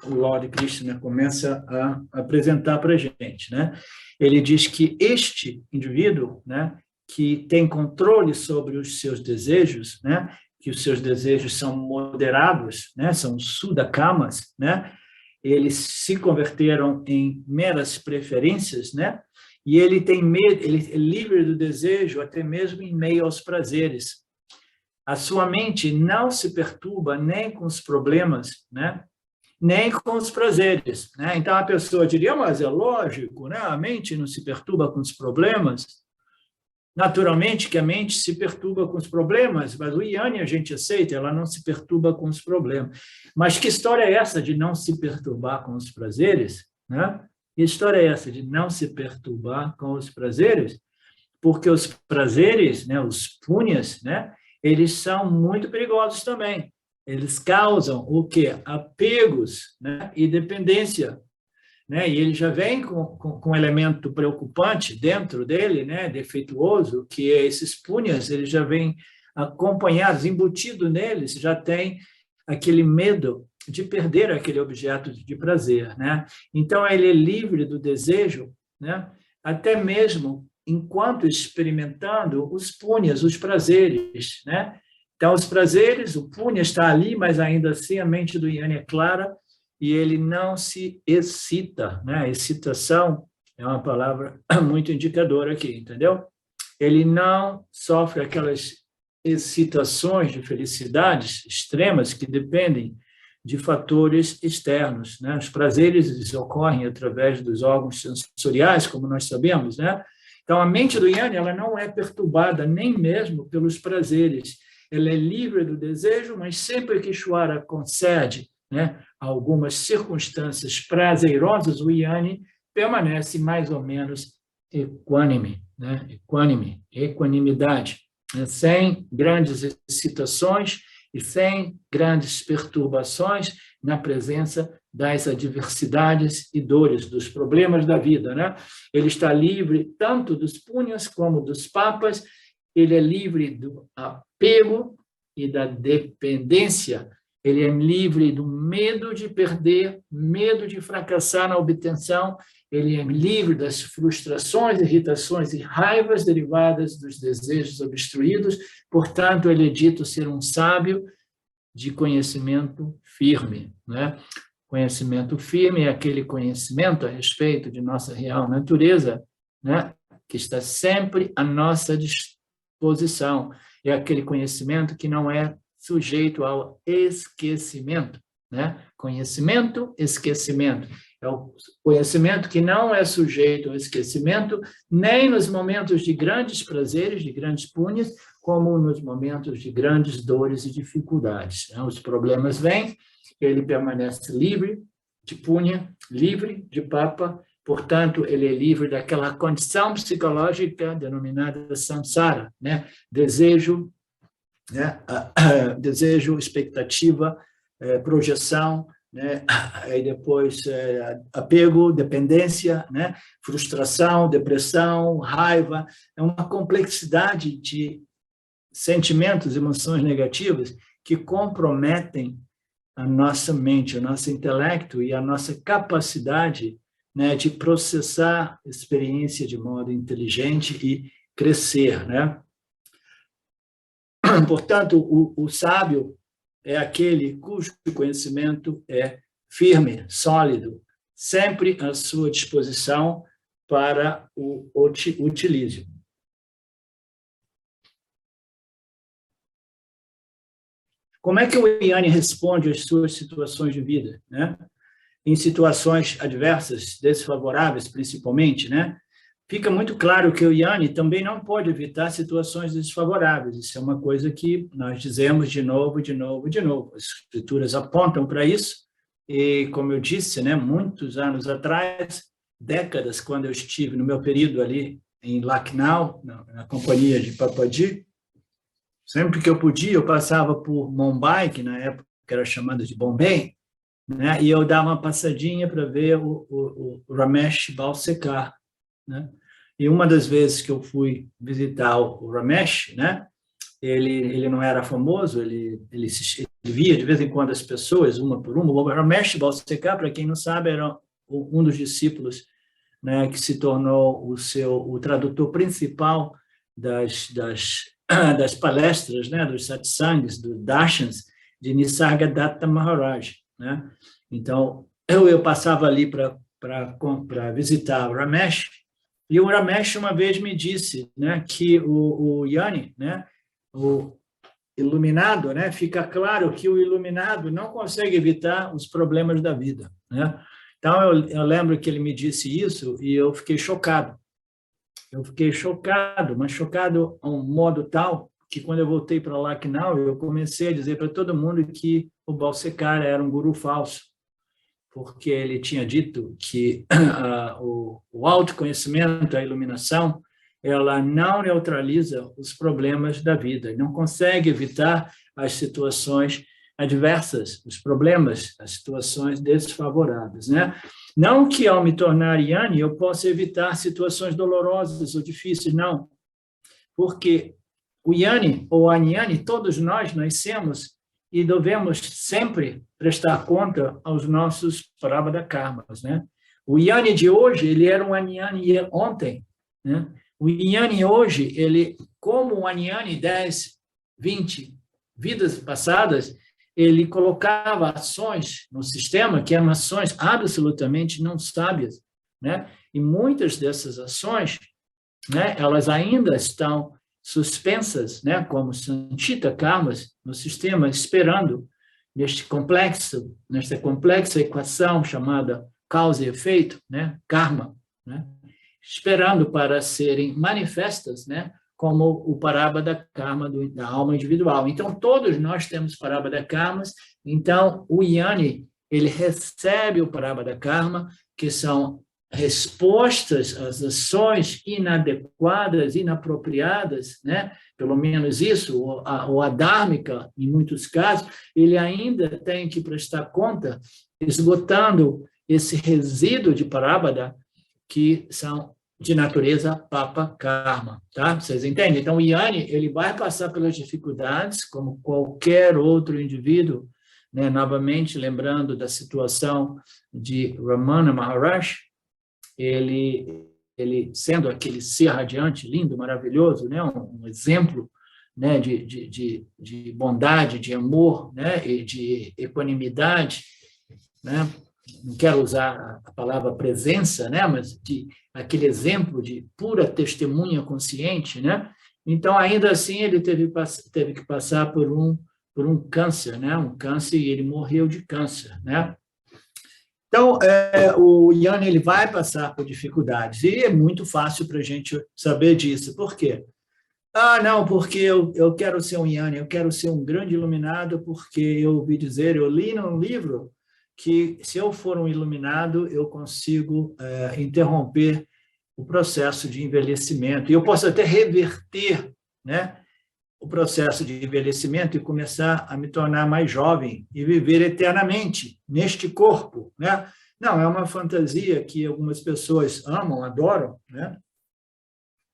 o Lord Krishna começa a apresentar para a gente, né? Ele diz que este indivíduo, né, que tem controle sobre os seus desejos, né, que os seus desejos são moderados, né, são sudakamas, né, eles se converteram em meras preferências, né, e ele tem medo, ele é livre do desejo até mesmo em meio aos prazeres. A sua mente não se perturba nem com os problemas, né, nem com os prazeres, né? Então a pessoa diria, mas é lógico, né? A mente não se perturba com os problemas. Naturalmente que a mente se perturba com os problemas, mas o Yanni a gente aceita, ela não se perturba com os problemas. Mas que história é essa de não se perturbar com os prazeres, né? Que história é essa de não se perturbar com os prazeres? Porque os prazeres, né, os punyas, né, eles são muito perigosos também. eles causam o quê? Apegos, né? E dependência, né? E ele já vem com um elemento preocupante dentro dele, né? Defeituoso, que é esses punhas, ele já vem acompanhados, embutido neles, já tem aquele medo de perder aquele objeto de prazer, né? Então ele é livre do desejo, né? Até mesmo enquanto experimentando os punhas, os prazeres, né? Então os prazeres, o punha está ali, mas ainda assim a mente do Yanni é clara e ele não se excita, né? Excitação é uma palavra muito indicadora aqui, entendeu? Ele não sofre aquelas excitações de felicidades extremas que dependem de fatores externos, né? Os prazeres eles ocorrem através dos órgãos sensoriais, como nós sabemos, né? Então a mente do Yanni ela não é perturbada nem mesmo pelos prazeres. Ela é livre do desejo, mas sempre que Ishvara concede, né, algumas circunstâncias prazerosas, o Yanni permanece mais ou menos equânime, né? Equanimidade, né? Sem grandes excitações e sem grandes perturbações na presença das adversidades e dores, dos problemas da vida, né? Ele está livre tanto dos punhas como dos papas, ele é livre do apego e da dependência, ele é livre do medo de perder, medo de fracassar na obtenção, ele é livre das frustrações, irritações e raivas derivadas dos desejos obstruídos, portanto, ele é dito ser um sábio de conhecimento firme, né? Conhecimento firme é aquele conhecimento a respeito de nossa real natureza, né? Que está sempre à nossa disposição. É aquele conhecimento que não é sujeito ao esquecimento, né? Conhecimento, esquecimento. É o conhecimento que não é sujeito ao esquecimento, nem nos momentos de grandes prazeres, de grandes punhas, como nos momentos de grandes dores e dificuldades. Os problemas vêm, ele permanece livre de punha, livre de papa, portanto, ele é livre daquela condição psicológica denominada samsara, né? Desejo, né? Desejo, expectativa, projeção, né? Aí depois apego, dependência, né? Frustração, depressão, raiva, é uma complexidade de sentimentos, emoções negativas que comprometem a nossa mente, o nosso intelecto e a nossa capacidade, né, de processar a experiência de modo inteligente e crescer, né? Portanto, o sábio é aquele cujo conhecimento é firme, sólido, sempre à sua disposição para o utilize. Como é que o Yanni responde às suas situações de vida, né? Em situações adversas, desfavoráveis, principalmente, né? Fica muito claro que o Yanni também não pode evitar situações desfavoráveis. Isso é uma coisa que nós dizemos de novo, de novo, de novo. As escrituras apontam para isso. E, como eu disse, né, muitos anos atrás, décadas, quando eu estive no meu período ali em Lucknow, na companhia de Papaji, sempre que eu podia, eu passava por Mumbai, que na época era chamada de Bombay, né? E eu dava uma passadinha para ver o Ramesh Balsekar, né? E uma das vezes que eu fui visitar o Ramesh, né? Ele não era famoso, ele via de vez em quando as pessoas, uma por uma. O Ramesh Balsekar, para quem não sabe, era um dos discípulos, né, que se tornou o tradutor principal das palestras, né, dos satsangs, dos darshans de Nisargadatta Maharaj, né? Então, eu passava ali para visitar o Ramesh, e o Ramesh uma vez me disse, né, que o Yanni, né, o iluminado, né, fica claro que o iluminado não consegue evitar os problemas da vida, né? Então, eu lembro que ele me disse isso e eu fiquei chocado. Eu fiquei chocado, mas chocado a um modo tal que, quando eu voltei para Lucknow, eu comecei a dizer para todo mundo que o Balsekar era um guru falso, porque ele tinha dito que o autoconhecimento, a iluminação, ela não neutraliza os problemas da vida, não consegue evitar as situações adversas, os problemas, as situações desfavoráveis, né? Não que ao me tornar Yanni eu possa evitar situações dolorosas ou difíceis, não. Porque o Yanni ou a Yanni, todos nós nascemos e devemos sempre prestar conta aos nossos Prarabdha karmas, né? O Yanni de hoje, ele era um Yanni ontem, né? O Yanni hoje, ele, como um Yanni 10, 20 vidas passadas, ele colocava ações no sistema que eram ações absolutamente não sábias, né? E muitas dessas ações, né, elas ainda estão suspensas, né, como Sanchita Karmas, no sistema, esperando nesta complexa equação chamada causa e efeito, né, karma, né, esperando para serem manifestas, né, como o Prarabdha karma da alma individual. Então, todos nós temos Prarabdha karmas, então o Yanni, ele recebe o Prarabdha karma, que são respostas às ações inadequadas, inapropriadas, né? Pelo menos isso, ou adármica, em muitos casos, ele ainda tem que prestar conta, esgotando esse resíduo de Prarabdha, que são de natureza papa karma, tá? Vocês entendem? Então, o Yanni, ele vai passar pelas dificuldades, como qualquer outro indivíduo, né? Novamente, lembrando da situação de Ramana Maharaj, ele sendo aquele ser radiante, lindo, maravilhoso, né? Um exemplo, né? de bondade, de amor, né? E de equanimidade, né? Não quero usar a palavra presença, né? Mas de aquele exemplo de pura testemunha consciente, né? Então, ainda assim, ele teve que passar por um câncer, né? Um câncer, e ele morreu de câncer, né? Então, o Yanni, ele vai passar por dificuldades, e é muito fácil para a gente saber disso. Por quê? Ah, não, porque eu quero ser um Yanni, eu quero ser um grande iluminado, porque eu ouvi dizer, eu li num livro que se eu for um iluminado, eu consigo interromper o processo de envelhecimento, e eu posso até reverter, né, o processo de envelhecimento e começar a me tornar mais jovem e viver eternamente neste corpo, né? Não, é uma fantasia que algumas pessoas amam, adoram, né?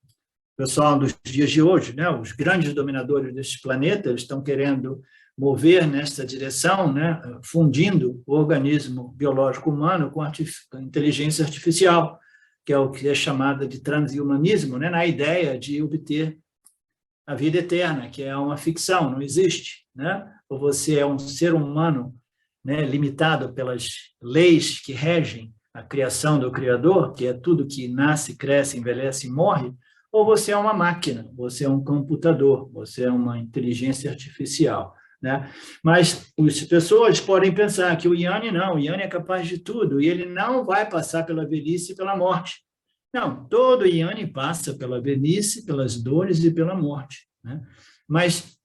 O pessoal dos dias de hoje, né? Os grandes dominadores deste planeta, eles estão querendo mover nessa direção, né? Fundindo o organismo biológico humano com a inteligência artificial, que é o que é chamada de transhumanismo, né? Na ideia de obter a vida eterna, que é uma ficção, não existe, né? Ou você é um ser humano, né, limitado pelas leis que regem a criação do Criador, que é tudo que nasce, cresce, envelhece e morre, ou você é uma máquina, você é um computador, você é uma inteligência artificial, né? Mas as pessoas podem pensar que o Yanni não, o Yanni é capaz de tudo, e ele não vai passar pela velhice e pela morte. Não, todo Yanni passa pela velhice, pelas dores e pela morte, né? Mas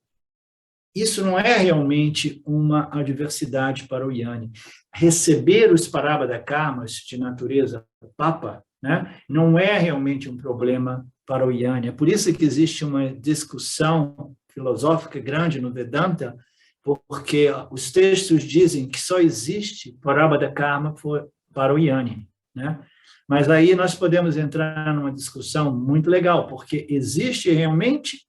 isso não é realmente uma adversidade para o Yanni. Receber os Prarabdha karmas de natureza papa, né, não é realmente um problema para o Yanni. É por isso que existe uma discussão filosófica grande no Vedanta, porque os textos dizem que só existe Prarabdha karma para o Yanni, né? Mas aí nós podemos entrar numa discussão muito legal, porque existe realmente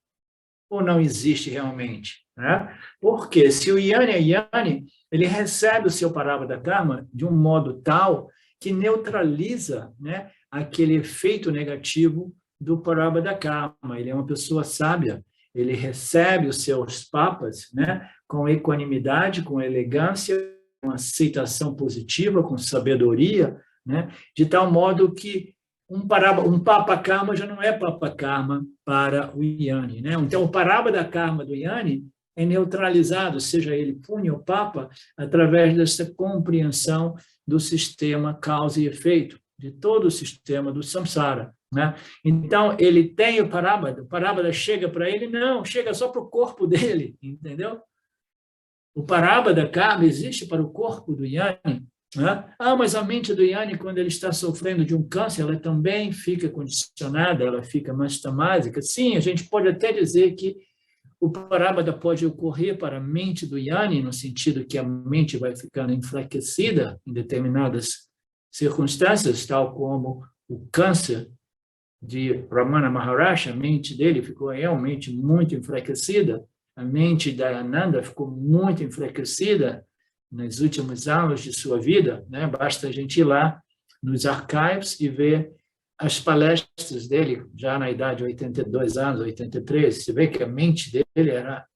ou não existe realmente, né? Porque se o Yanni é Yanni, ele recebe o seu Prarabdha karma de um modo tal que neutraliza, né, aquele efeito negativo do Prarabdha karma. Ele é uma pessoa sábia, ele recebe os seus papas, né, com equanimidade, com elegância, com aceitação positiva, com sabedoria, né, de tal modo que um papa karma já não é papa karma para o Yanni, né? Então, o Prarabdha karma do Yanni é neutralizado, seja ele punha ou papa, através dessa compreensão do sistema causa e efeito, de todo o sistema do samsara, né? Então, ele tem o Prarabdha chega para ele, não, chega só para o corpo dele, entendeu? O Prarabdha karma existe para o corpo do Yanni, né? Ah, mas a mente do Yanni, quando ele está sofrendo de um câncer, ela também fica condicionada, ela fica mais tamásica. Sim, a gente pode até dizer que o Parabada pode ocorrer para a mente do Yani, no sentido que a mente vai ficando enfraquecida em determinadas circunstâncias, tal como o câncer de Ramana Maharshi, a mente dele ficou realmente muito enfraquecida, a mente da Ananda ficou muito enfraquecida nos últimos anos de sua vida, né? Basta a gente ir lá nos archives e ver as palestras dele, já na idade de 82 anos, 83, você vê que a mente dele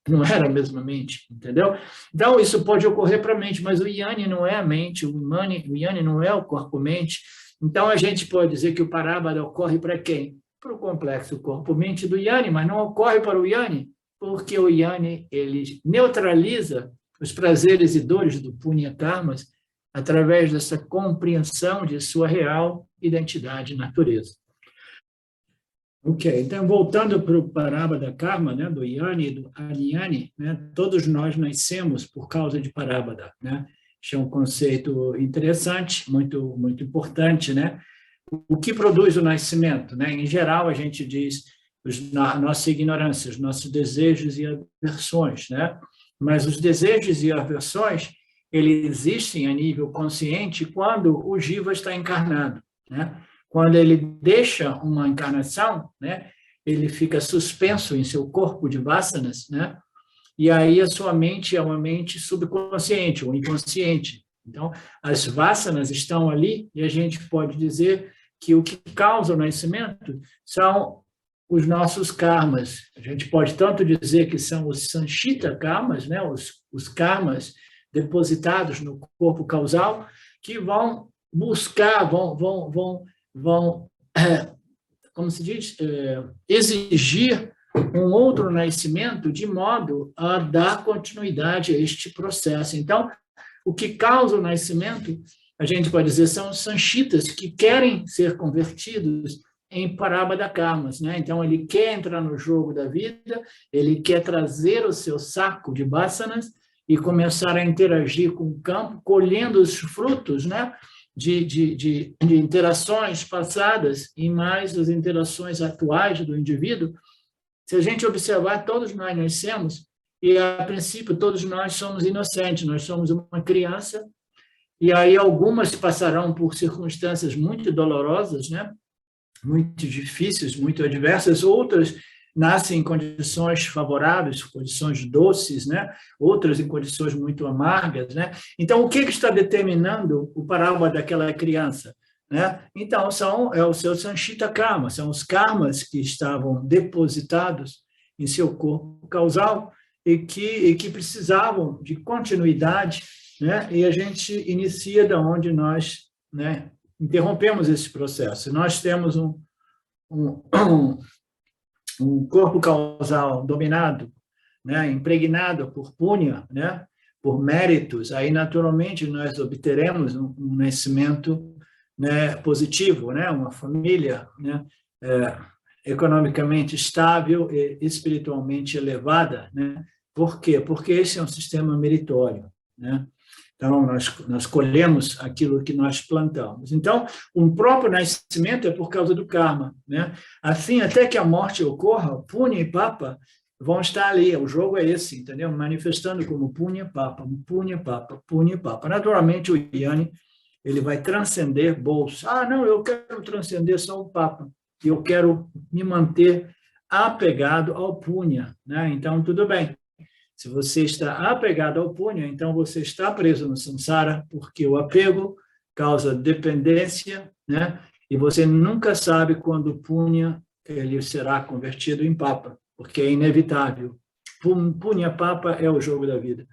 não era a mesma mente, entendeu? Então, isso pode ocorrer para a mente, mas o Yani não é a mente, o Yani não é o corpo-mente. Então, a gente pode dizer que o Parabada ocorre para quem? Para o complexo corpo-mente do Yani, mas não ocorre para o Yani, porque o Yani, ele neutraliza os prazeres e dores do Punya Karmas através dessa compreensão de sua real identidade e natureza. Ok, então, voltando para o Parabada Karma, né, do Yani e do Adyani, né, todos nós nascemos por causa de Parabada, né? Isso é um conceito interessante, muito, muito importante, né? O que produz o nascimento, né? Em geral, a gente diz a nossa ignorância, os nossos desejos e aversões, né? Mas os desejos e aversões, eles existem a nível consciente quando o Jiva está encarnado, né? Quando ele deixa uma encarnação, né? Ele fica suspenso em seu corpo de vasanas, né? E aí a sua mente é uma mente subconsciente ou inconsciente. Então, as vasanas estão ali e a gente pode dizer que o que causa o nascimento são os nossos karmas. A gente pode tanto dizer que são os sanchita karmas, né? Os karmas depositados no corpo causal, que vão buscar, como se diz, exigir um outro nascimento de modo a dar continuidade a este processo. Então, o que causa o nascimento, a gente pode dizer, são os sanchitas que querem ser convertidos em Parabada Karmas, né? Então, ele quer entrar no jogo da vida, ele quer trazer o seu saco de vasanas e começar a interagir com o campo, colhendo os frutos, né? De interações passadas e mais as interações atuais do indivíduo. Se a gente observar, todos nós nascemos e, a princípio, todos nós somos inocentes, nós somos uma criança, e aí algumas passarão por circunstâncias muito dolorosas, né? Muito difíceis, muito adversas, outras nascem em condições favoráveis, condições doces, né? Outras em condições muito amargas, né? Então, o que está determinando o Parabada daquela criança? Né? Então, é o seu Sanchita Karma, são os karmas que estavam depositados em seu corpo causal e que precisavam de continuidade, né? E a gente inicia da onde nós, né, interrompemos esse processo. Nós temos um corpo causal dominado, né, impregnado por punya, né, por méritos, aí naturalmente nós obteremos um nascimento, né, positivo, né, uma família, né, economicamente estável e espiritualmente elevada, né? Por quê? Porque esse é um sistema meritório, né? Então, nós colhemos aquilo que nós plantamos. Então, um próprio nascimento é por causa do karma, né? Assim, até que a morte ocorra, Punya e Papa vão estar ali. O jogo é esse, entendeu? Manifestando como Punya Papa, Punya Papa, Punya Papa. Naturalmente, o Yani, ele vai transcender bolsos. Ah, não, eu quero transcender só o Papa. Eu quero me manter apegado ao Punya, né? Então, tudo bem. Se você está apegado ao Punya, então você está preso no samsara, porque o apego causa dependência, né? E você nunca sabe quando o Punya ele será convertido em Papa, porque é inevitável. Punya Papa é o jogo da vida.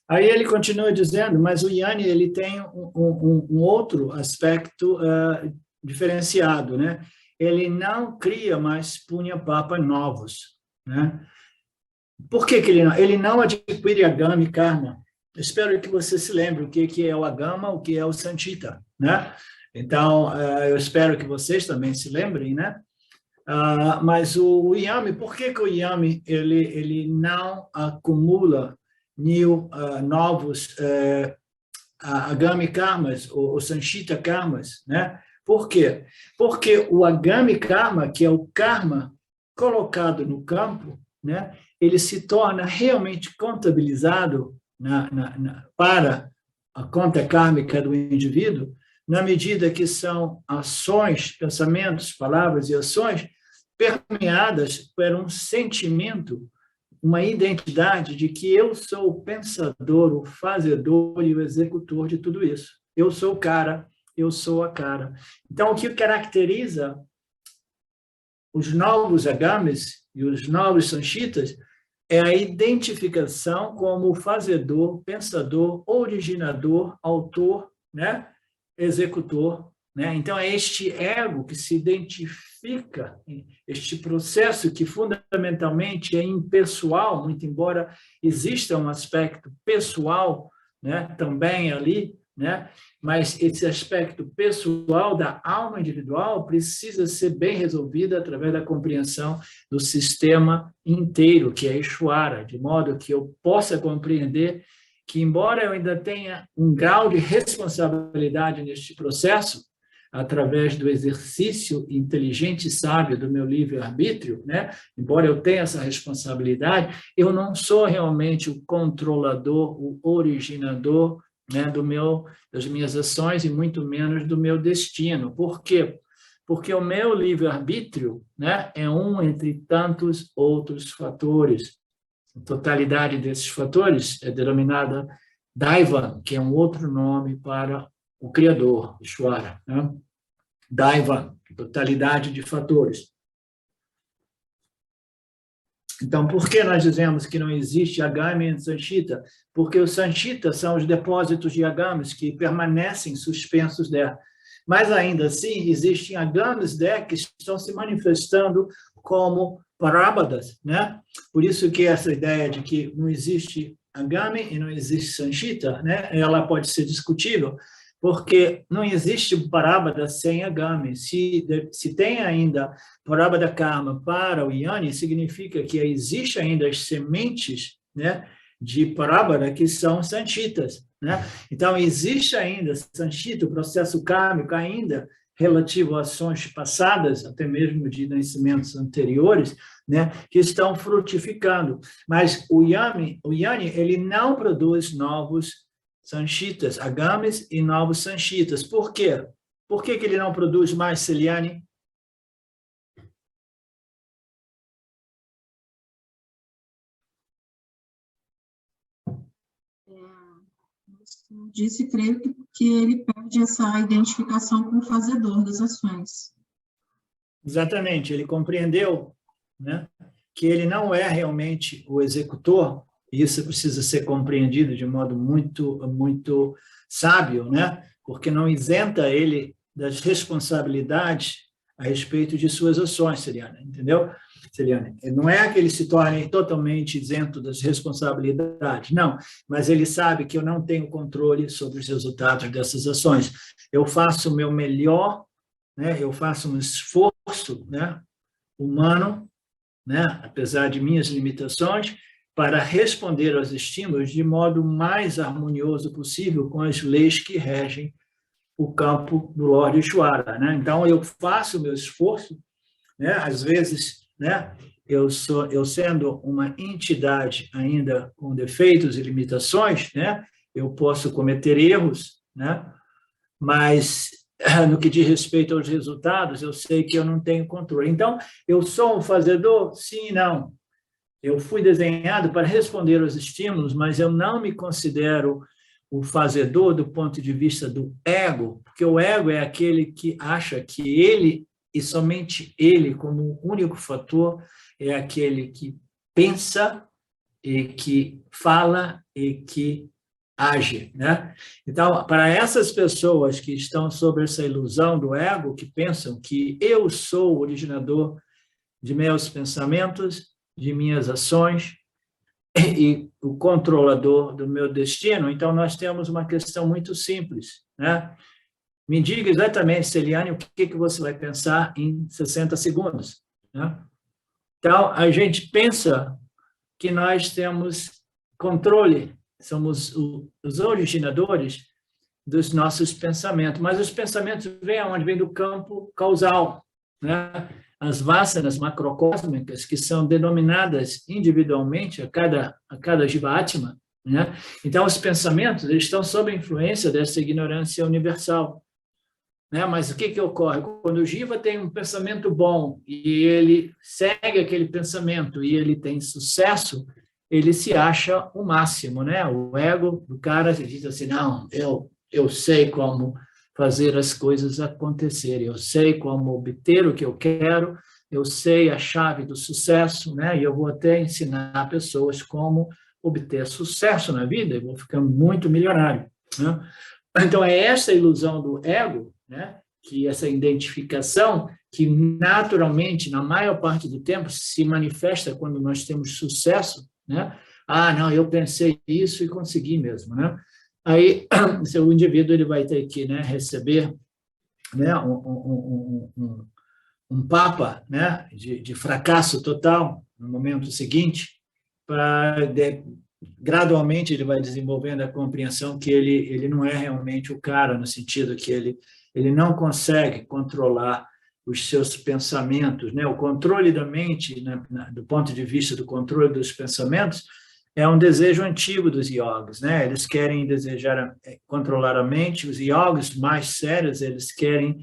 Aí ele continua dizendo, mas o Yani ele tem um outro aspecto diferenciado, né? Ele não cria mais Punya Papa novos, né? Por que ele não adquire Agama e Karma? Espero que você se lembre o que é o Agama, o que é o Sanchita, né? Então, eu espero que vocês também se lembrem, né? Mas o Yami, por que o Yami ele não acumula novos Agami Karmas ou Sanchita Karmas, né? Por quê? Porque o Agami Karma, que é o karma colocado no campo, né, ele se torna realmente contabilizado para a conta kármica do indivíduo, na medida que são ações, pensamentos, palavras e ações permeadas por um sentimento, uma identidade de que eu sou o pensador, o fazedor e o executor de tudo isso. Eu sou o cara, eu sou a cara. Então, o que caracteriza os novos agamis e os novos sanchitas é a identificação como fazedor, pensador, originador, autor, né? Executor. Né? Então, é este ego que se identifica, este processo que fundamentalmente é impessoal, muito embora exista um aspecto pessoal, né? Também ali, né? Mas esse aspecto pessoal da alma individual precisa ser bem resolvido através da compreensão do sistema inteiro, que é Ishvara, de modo que eu possa compreender que, embora eu ainda tenha um grau de responsabilidade neste processo, através do exercício inteligente e sábio do meu livre-arbítrio, né? Embora eu tenha essa responsabilidade, eu não sou realmente o controlador, o originador, né, das minhas ações e muito menos do meu destino. Por quê? Porque o meu livre-arbítrio, né, é um entre tantos outros fatores. A totalidade desses fatores é denominada Daivan, que é um outro nome para o Criador, Ishvara. Né? Daivan, totalidade de fatores. Então, por que nós dizemos que não existe Agami e Sanchita? Porque os Sanchitas são os depósitos de Agamis que permanecem suspensos there. Mas, ainda assim, existem Agamis there que estão se manifestando como parábadas, né? Por isso que essa ideia de que não existe Agami e não existe Sanchita, né? Ela pode ser discutível, porque não existe parábada sem Agami. Se tem ainda parábada karma para o Yanni, significa que existe ainda as sementes, né, de parábada que são sanchitas. Né? Então, existe ainda sanchita, o processo kármico ainda relativo a ações passadas, até mesmo de nascimentos anteriores, né, que estão frutificando. Mas o Yanni, ele não produz novos sanchitas, agamis e novos sanchitas. Por quê? Por que ele não produz mais, Celiane? Disse, creio que ele perde essa identificação com o fazedor das ações. Exatamente, ele compreendeu, né, que ele não é realmente o executor, e isso precisa ser compreendido de modo muito sábio, né, porque não isenta ele das responsabilidades a respeito de suas ações, Celiane, entendeu? Celiane, não é que ele se torne totalmente isento das responsabilidades, não, mas ele sabe que eu não tenho controle sobre os resultados dessas ações. Eu faço o meu melhor, né, eu faço um esforço, né, humano, né, apesar de minhas limitações, para responder aos estímulos de modo mais harmonioso possível com as leis que regem o campo do Lorde Ishvara, né? Então, eu faço o meu esforço, né? Às vezes, né, eu sendo uma entidade ainda com defeitos e limitações, né, eu posso cometer erros, né, mas no que diz respeito aos resultados, eu sei que eu não tenho controle. Então, eu sou um fazedor? Sim e não. Eu fui desenhado para responder aos estímulos, mas eu não me considero o fazedor do ponto de vista do ego, porque o ego é aquele que acha que ele, e somente ele, como único fator, é aquele que pensa e que fala e que age, né? Então, para essas pessoas que estão sob essa ilusão do ego, que pensam que eu sou o originador de meus pensamentos, de minhas ações e o controlador do meu destino, então nós temos uma questão muito simples, né? Me diga exatamente, Celiane, o que você vai pensar em 60 segundos, né? Então, a gente pensa que nós temos controle, somos os originadores dos nossos pensamentos. Mas os pensamentos vêm aonde? Vêm do campo causal, né? As vasanas macrocósmicas, que são denominadas individualmente a cada Jiva-Atma, né? Então, os pensamentos eles estão sob a influência dessa ignorância universal. Né? Mas o que ocorre? Quando o Jiva tem um pensamento bom e ele segue aquele pensamento e ele tem sucesso, ele se acha o máximo, né? O ego do cara diz assim, não, eu sei como fazer as coisas acontecerem, eu sei como obter o que eu quero, eu sei a chave do sucesso, né? E eu vou até ensinar pessoas como obter sucesso na vida, e vou ficar muito milionário, né? Então, é essa ilusão do ego, né? Que essa identificação, que naturalmente, na maior parte do tempo, se manifesta quando nós temos sucesso, né? Ah, não, eu pensei isso e consegui mesmo, né? Aí, o indivíduo ele vai ter que, né, receber, né, um papa, né, de fracasso total no momento seguinte, para gradualmente ele vai desenvolvendo a compreensão que ele não é realmente o cara, no sentido que ele não consegue controlar os seus pensamentos, né? O controle da mente, né, do ponto de vista do controle dos pensamentos, é um desejo antigo dos yogis, né? Eles querem controlar a mente. Os yogis mais sérios, eles querem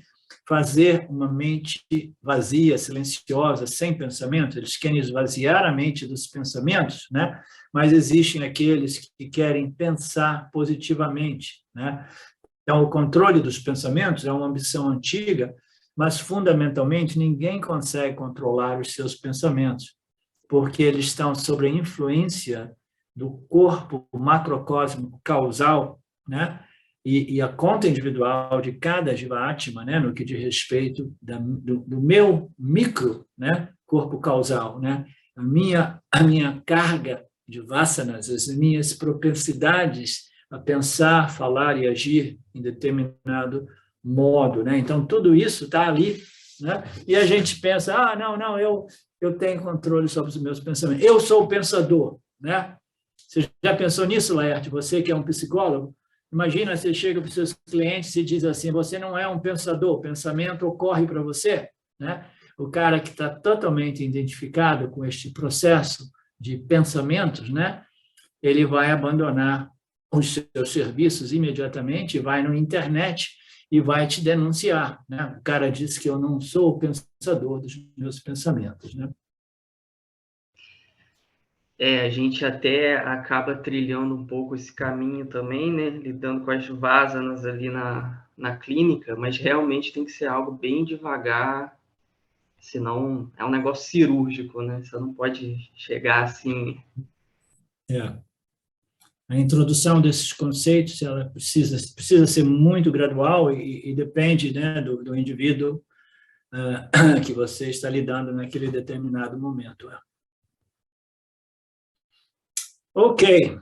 fazer uma mente vazia, silenciosa, sem pensamento. Eles querem esvaziar a mente dos pensamentos, né? Mas existem aqueles que querem pensar positivamente, né? Então, o controle dos pensamentos é uma ambição antiga, mas, fundamentalmente, ninguém consegue controlar os seus pensamentos, porque eles estão sob a influência do corpo macrocósmico causal, né? E a conta individual de cada Jiva-Atma, né? No que diz respeito do meu micro, né? Corpo causal, né? A minha carga de vasanas, as minhas propensidades a pensar, falar e agir em determinado modo, né? Então, tudo isso está ali, né? E a gente pensa, não, eu tenho controle sobre os meus pensamentos. Eu sou o pensador, né? Você já pensou nisso, Laerte? Você que é um psicólogo? Imagina, você chega para os seus clientes e diz assim, você não é um pensador, o pensamento ocorre para você, né? O cara que está totalmente identificado com este processo de pensamentos, né? Ele vai abandonar os seus serviços imediatamente, vai na internet e vai te denunciar, né? O cara diz que eu não sou o pensador dos meus pensamentos, né? A gente até acaba trilhando um pouco esse caminho também, né? Lidando com as vasanas ali na clínica, mas realmente tem que ser algo bem devagar, senão é um negócio cirúrgico, né? Você não pode chegar assim... A introdução desses conceitos ela precisa ser muito gradual e depende, né, do indivíduo que você está lidando naquele determinado momento. Ok.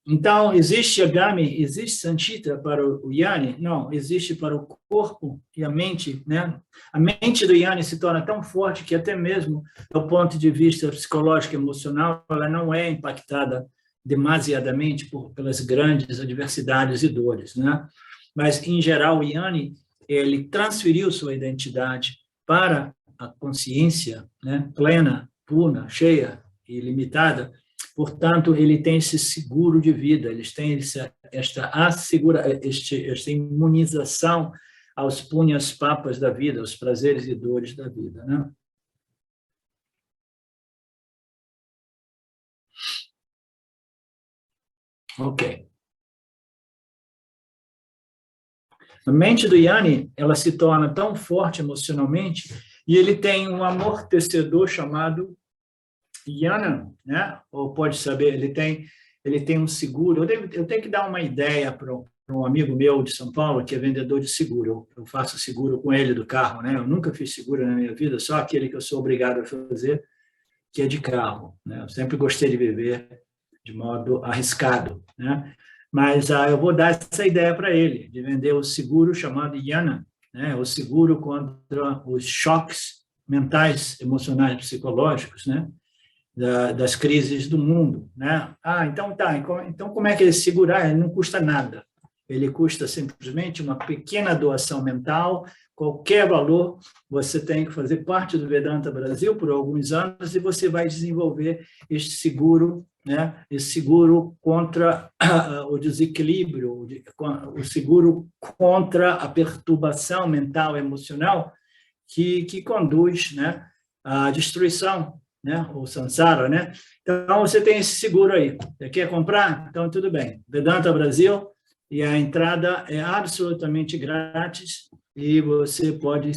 Então, existe Agami, existe Sanchita para o Yanni? Não, existe para o corpo e a mente, né? A mente do Yanni se torna tão forte que até mesmo do ponto de vista psicológico e emocional, ela não é impactada demasiadamente pelas grandes adversidades e dores, né? Mas, em geral, o Yanni, ele transferiu sua identidade para a consciência, né? Plena, pura, cheia e limitada. Portanto, ele tem esse seguro de vida, eles têm esta imunização aos punhas papas da vida, aos prazeres e dores da vida, né? Ok. A mente do Yanni, ela se torna tão forte emocionalmente e ele tem um amortecedor chamado Yana, né? Ou pode saber, ele tem um seguro. Eu tenho que dar uma ideia para um amigo meu de São Paulo, que é vendedor de seguro. Eu faço seguro com ele do carro, né? Eu nunca fiz seguro na minha vida, só aquele que eu sou obrigado a fazer, que é de carro, né? Eu sempre gostei de viver de modo arriscado, né? Mas eu vou dar essa ideia para ele, de vender o seguro chamado Yana, né? O seguro contra os choques mentais, emocionais, psicológicos, né? Das crises do mundo, né? Então tá. Então como é que ele segurar? Ele não custa nada. ele custa simplesmente uma pequena doação mental, qualquer valor, você tem que fazer parte do Vedanta Brasil por alguns anos e você vai desenvolver este seguro, né? Esse seguro contra o desequilíbrio, o seguro contra a perturbação mental e emocional que conduz, né, à destruição, né, o samsara, né? Então, você tem esse seguro aí. Você quer comprar? Então, tudo bem. Vedanta Brasil, e a entrada é absolutamente grátis e você pode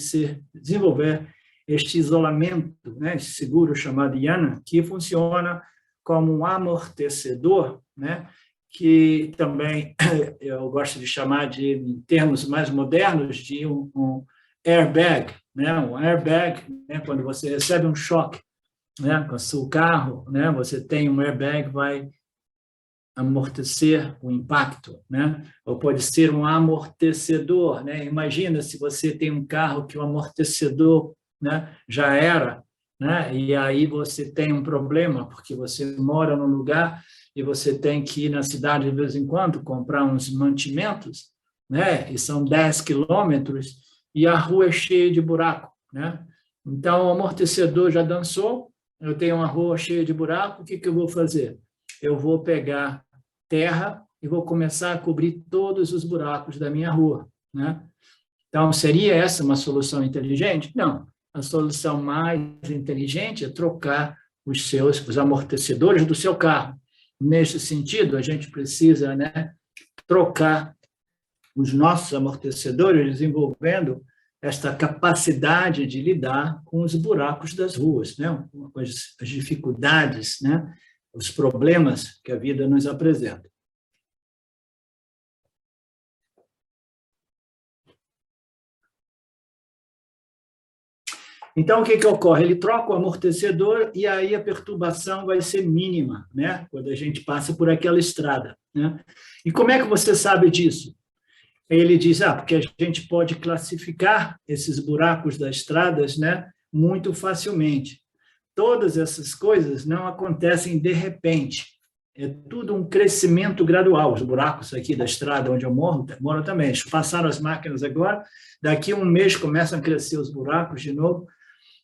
desenvolver este isolamento, né, esse seguro chamado Yana, que funciona como um amortecedor, né, que também eu gosto de chamar de, em termos mais modernos, de um airbag, né, um airbag, né, quando você recebe um choque, né, com o seu carro, né, você tem um airbag, vai amortecer o impacto, né? Ou pode ser um amortecedor, né? Imagina se você tem um carro que o amortecedor, né, já era, né? E aí você tem um problema porque você mora num lugar e você tem que ir na cidade de vez em quando comprar uns mantimentos, né? E são 10 quilômetros e a rua é cheia de buraco, né? Então o amortecedor já dançou, eu tenho uma rua cheia de buraco, o que eu vou fazer? Eu vou pegar terra e vou começar a cobrir todos os buracos da minha rua, né? Então, seria essa uma solução inteligente? Não. A solução mais inteligente é trocar os amortecedores do seu carro. Nesse sentido, a gente precisa, né, trocar os nossos amortecedores, desenvolvendo esta capacidade de lidar com os buracos das ruas, né, com as dificuldades, né, os problemas que a vida nos apresenta. Então, o que ocorre? Ele troca o amortecedor e aí a perturbação vai ser mínima, né? Quando a gente passa por aquela estrada, né? E como é que você sabe disso? Ele diz, porque a gente pode classificar esses buracos das estradas, né, muito facilmente. Todas essas coisas não acontecem de repente. É tudo um crescimento gradual. Os buracos aqui da estrada onde eu moro também. Passaram as máquinas agora, daqui a um mês começam a crescer os buracos de novo.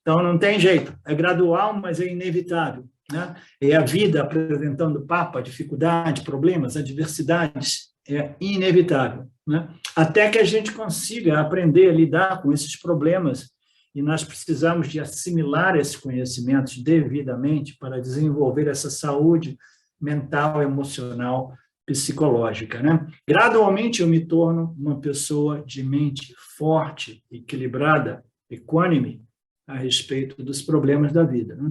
Então, não tem jeito. É gradual, mas é inevitável, né? É a vida apresentando papa, dificuldade, problemas, adversidades. É inevitável, né? Até que a gente consiga aprender a lidar com esses problemas. E nós precisamos de assimilar esses conhecimentos devidamente para desenvolver essa saúde mental, emocional, psicológica, né? Gradualmente eu me torno uma pessoa de mente forte, equilibrada, equânime a respeito dos problemas da vida, né?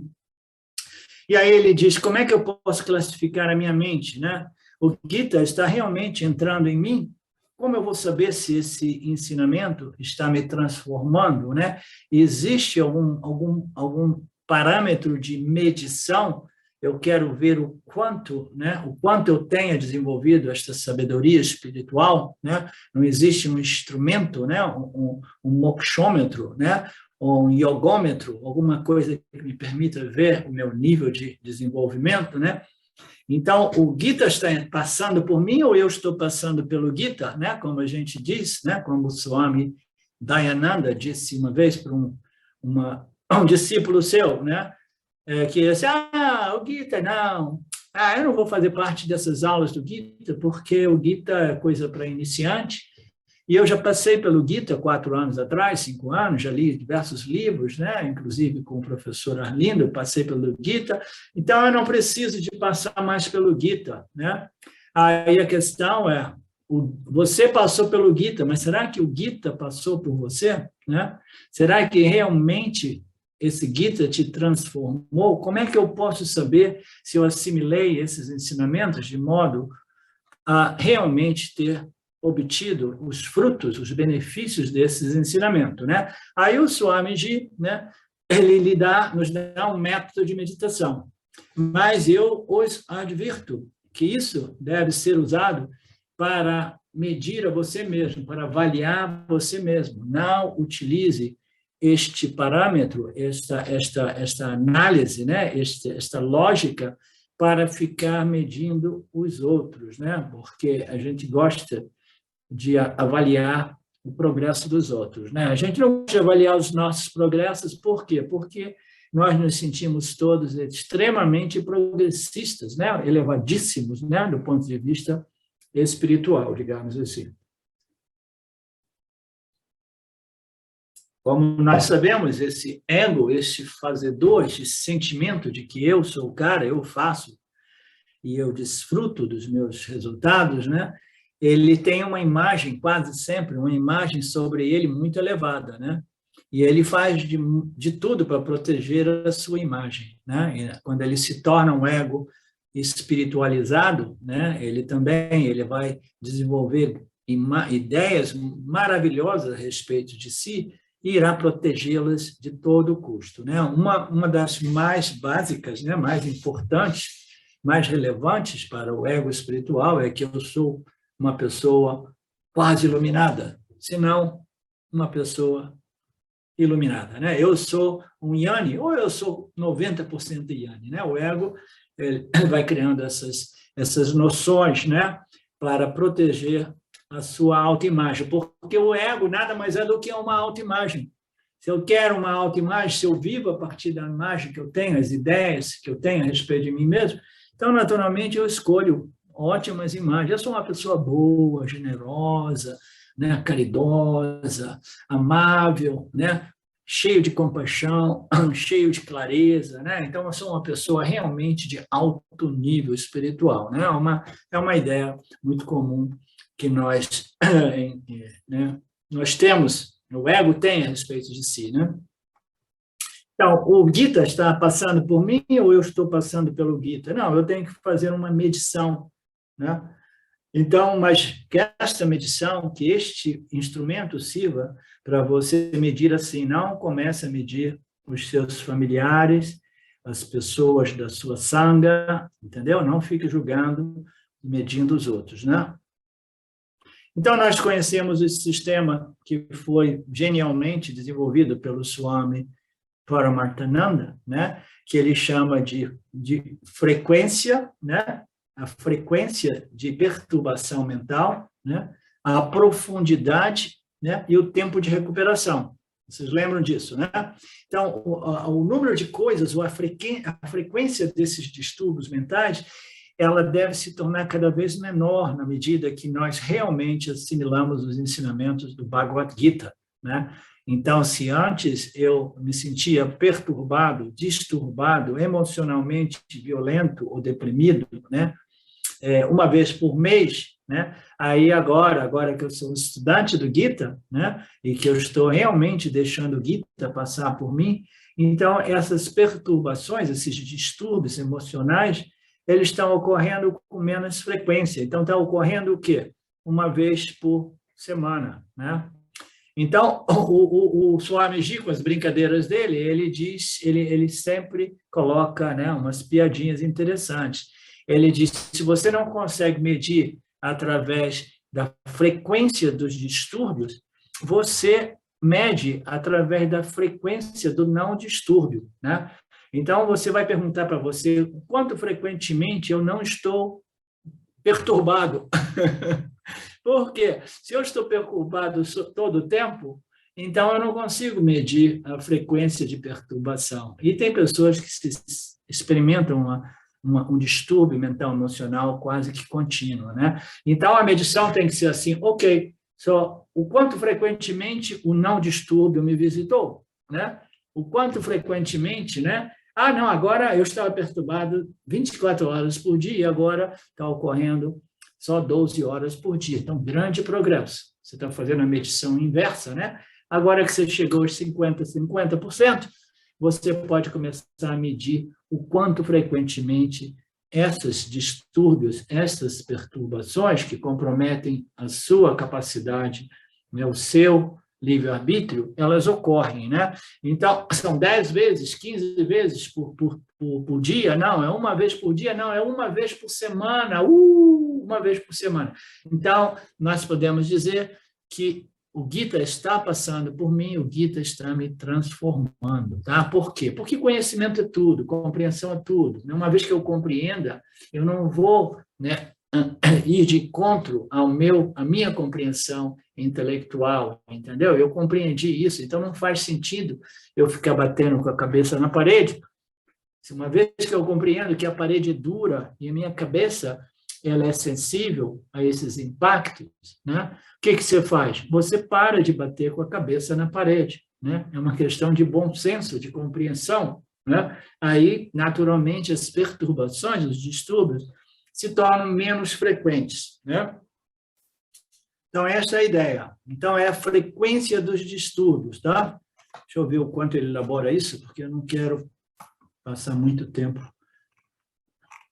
E aí ele diz, como é que eu posso classificar a minha mente, né? O Gita está realmente entrando em mim? Como eu vou saber se esse ensinamento está me transformando, né? Existe algum parâmetro de medição? Eu quero ver o quanto eu tenha desenvolvido esta sabedoria espiritual, né? Não existe um instrumento, né? Um mokshômetro, né? Ou um yogômetro, alguma coisa que me permita ver o meu nível de desenvolvimento, né? Então, o Gita está passando por mim ou eu estou passando pelo Gita, né? Como a gente diz, né? Como o Swami Dayananda disse uma vez para um discípulo seu, né? Que disse, o Gita, não. Eu não vou fazer parte dessas aulas do Gita, porque o Gita é coisa para iniciante. E eu já passei pelo Gita 4 anos atrás, 5 anos, já li diversos livros, né? Inclusive com o professor Arlindo, passei pelo Gita, então eu não preciso de passar mais pelo Gita, né? Aí a questão é, você passou pelo Gita, mas será que o Gita passou por você, né? Será que realmente esse Gita te transformou? Como é que eu posso saber se eu assimilei esses ensinamentos de modo a realmente ter obtido os frutos, os benefícios desses ensinamentos, né? Aí o Swamiji, né, ele nos dá um método de meditação, mas eu os advirto que isso deve ser usado para medir a você mesmo, para avaliar você mesmo. Não utilize este parâmetro, esta análise, né, esta lógica para ficar medindo os outros, né? Porque a gente gosta de avaliar o progresso dos outros, né? A gente não pode avaliar os nossos progressos, por quê? Porque nós nos sentimos todos extremamente progressistas, né? Elevadíssimos, né? Do ponto de vista espiritual, digamos assim. Como nós sabemos, esse ego, esse fazedor, esse sentimento de que eu sou o cara, eu faço e eu desfruto dos meus resultados, né? Ele tem uma imagem, quase sempre, uma imagem sobre ele muito elevada, né? E ele faz de tudo para proteger a sua imagem, né? E quando ele se torna um ego espiritualizado, né? Ele vai desenvolver ideias maravilhosas a respeito de si e irá protegê-las de todo custo, né? Uma das mais básicas, né? Mais importantes, mais relevantes para o ego espiritual é que eu sou uma pessoa quase iluminada, se não uma pessoa iluminada, né? Eu sou um Jnani, ou eu sou 90% Jnani, né? O ego ele vai criando essas noções, né? Para proteger a sua autoimagem, porque o ego nada mais é do que uma autoimagem. Se eu quero uma autoimagem, se eu vivo a partir da imagem que eu tenho, as ideias que eu tenho a respeito de mim mesmo, então, naturalmente, eu escolho ótimas imagens. Eu sou uma pessoa boa, generosa, né, caridosa, amável, né, cheio de compaixão, cheio de clareza, né? Então, eu sou uma pessoa realmente de alto nível espiritual, né? É uma ideia muito comum que nós, né, nós temos, o ego tem a respeito de si, né? Então, o Gita está passando por mim ou eu estou passando pelo Gita? Não, eu tenho que fazer uma medição, né? Então, mas que esta medição, que este instrumento sirva para você medir assim, não comece a medir os seus familiares, as pessoas da sua sangha, entendeu? Não fique julgando e medindo os outros, né? Então, nós conhecemos esse sistema que foi genialmente desenvolvido pelo Swami Paramarthananda, né? Que ele chama de frequência, né? A frequência de perturbação mental, né? A profundidade, né? E o tempo de recuperação. Vocês lembram disso, né? Então, o número de coisas, ou a frequência desses distúrbios mentais, ela deve se tornar cada vez menor na medida que nós realmente assimilamos os ensinamentos do Bhagavad Gita, né? Então, se antes eu me sentia perturbado, disturbado, emocionalmente violento ou deprimido, né? Uma vez por mês, né? Aí agora que eu sou estudante do Gita, né? E que eu estou realmente deixando o Gita passar por mim, então essas perturbações, esses distúrbios emocionais, eles estão ocorrendo com menos frequência. Então, está ocorrendo o quê? Uma vez por semana, né? Então, o Swamiji, com as brincadeiras dele, ele sempre coloca, né, umas piadinhas interessantes. Ele diz, se você não consegue medir através da frequência dos distúrbios, você mede através da frequência do não distúrbio, né? Então, você vai perguntar para você quanto frequentemente eu não estou perturbado. Porque se eu estou perturbado todo o tempo, então eu não consigo medir a frequência de perturbação. E tem pessoas que experimentam um distúrbio mental emocional quase que contínuo, né? Então a medição tem que ser assim, ok, só o quanto frequentemente o não distúrbio me visitou, né? O quanto frequentemente, né? Ah, não, agora eu estava perturbado 24 horas por dia e agora está ocorrendo só 12 horas por dia. Então, grande progresso. Você está fazendo a medição inversa, né? Agora que você chegou aos 50%, você pode começar a medir o quanto frequentemente esses distúrbios, essas perturbações que comprometem a sua capacidade, né, o seu livre-arbítrio, elas ocorrem, né? Então, são 10 vezes, 15 vezes por dia? Não, é uma vez por dia? Não, é uma vez por semana. Uma vez por semana. Então, nós podemos dizer que o Gita está passando por mim, o Gita está me transformando, tá? Por quê? Porque conhecimento é tudo, compreensão é tudo. Uma vez que eu compreenda, eu não vou, né, ir de encontro à minha compreensão intelectual, entendeu? Eu compreendi isso, então não faz sentido eu ficar batendo com a cabeça na parede. Se uma vez que eu compreendo que a parede é dura e a minha cabeça ela é sensível a esses impactos, né? O que você faz? Você para de bater com a cabeça na parede, né? É uma questão de bom senso, de compreensão, né? Aí, naturalmente, as perturbações, os distúrbios, se tornam menos frequentes, né? Então, essa é a ideia. Então, é a frequência dos distúrbios, tá? Deixa eu ver o quanto ele elabora isso, porque eu não quero passar muito tempo.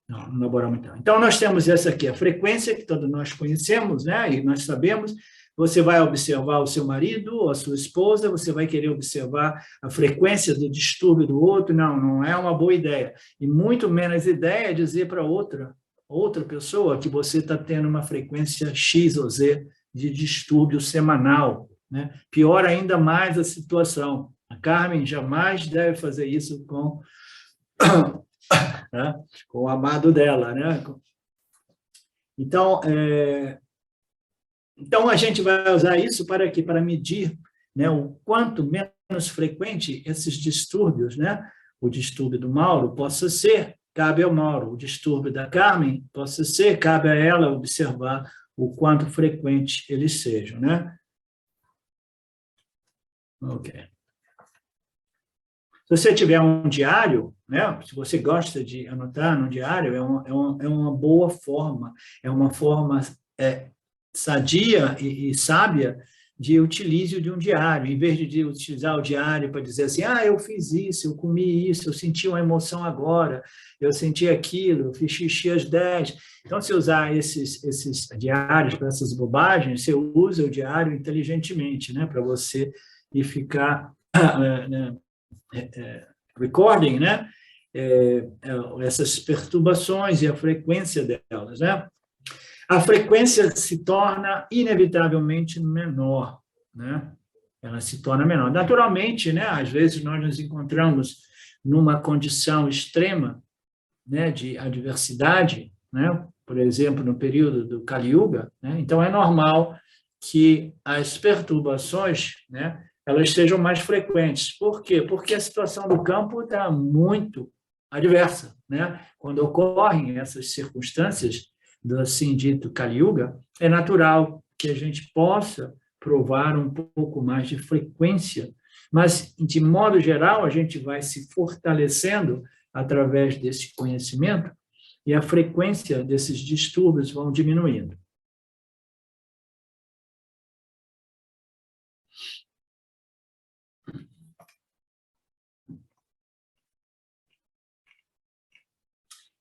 Não elabora muito. Então, nós temos essa aqui, a frequência que todos nós conhecemos, né? E nós sabemos. Você vai observar o seu marido ou a sua esposa, você vai querer observar a frequência do distúrbio do outro. Não é uma boa ideia. E muito menos ideia é dizer para outra pessoa que você está tendo uma frequência X ou Z de distúrbio semanal, né? Pior ainda mais a situação. A Carmen jamais deve fazer isso com, né? Com o amado dela, né? Então, a gente vai usar isso para quê? Para medir, né, o quanto menos frequente esses distúrbios, né? O distúrbio do Mauro possa ser, cabe ao Mauro. O distúrbio da Carmen possa ser, cabe a ela observar o quanto frequente eles sejam, né? Ok. Se você tiver um diário, né? Se você gosta de anotar no diário, é uma boa forma, é uma forma sadia e sábia de utilize de um diário, em vez de utilizar o diário para dizer assim, eu fiz isso, eu comi isso, eu senti uma emoção agora, eu senti aquilo, eu fiz xixi às 10. Então, se usar esses diários para essas bobagens, você usa o diário inteligentemente, né, para você ir ficar recording, né, essas perturbações e a frequência delas, né? A frequência se torna inevitavelmente menor, né? Ela se torna menor. Naturalmente, né? Às vezes nós nos encontramos numa condição extrema, né? De adversidade, né? Por exemplo, no período do Kali Yuga, né? Então é normal que as perturbações, né? Elas sejam mais frequentes. Por quê? Porque a situação do campo está muito adversa, né? Quando ocorrem essas circunstâncias do assim dito Kali Yuga, é natural que a gente possa provar um pouco mais de frequência, mas, de modo geral, a gente vai se fortalecendo através desse conhecimento e a frequência desses distúrbios vão diminuindo.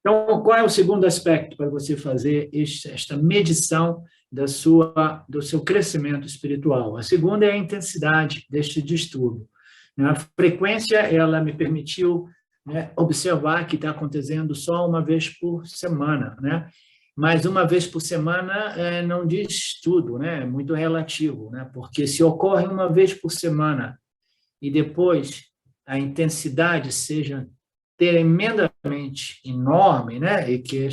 Então, qual é o segundo aspecto para você fazer esta medição do seu crescimento espiritual? A segunda é a intensidade deste distúrbio. A frequência, ela me permitiu, né, observar que está acontecendo só uma vez por semana, né? Mas uma vez por semana não diz tudo, né? É muito relativo, né? Porque se ocorre uma vez por semana e depois a intensidade seja tremendamente enorme, né? E que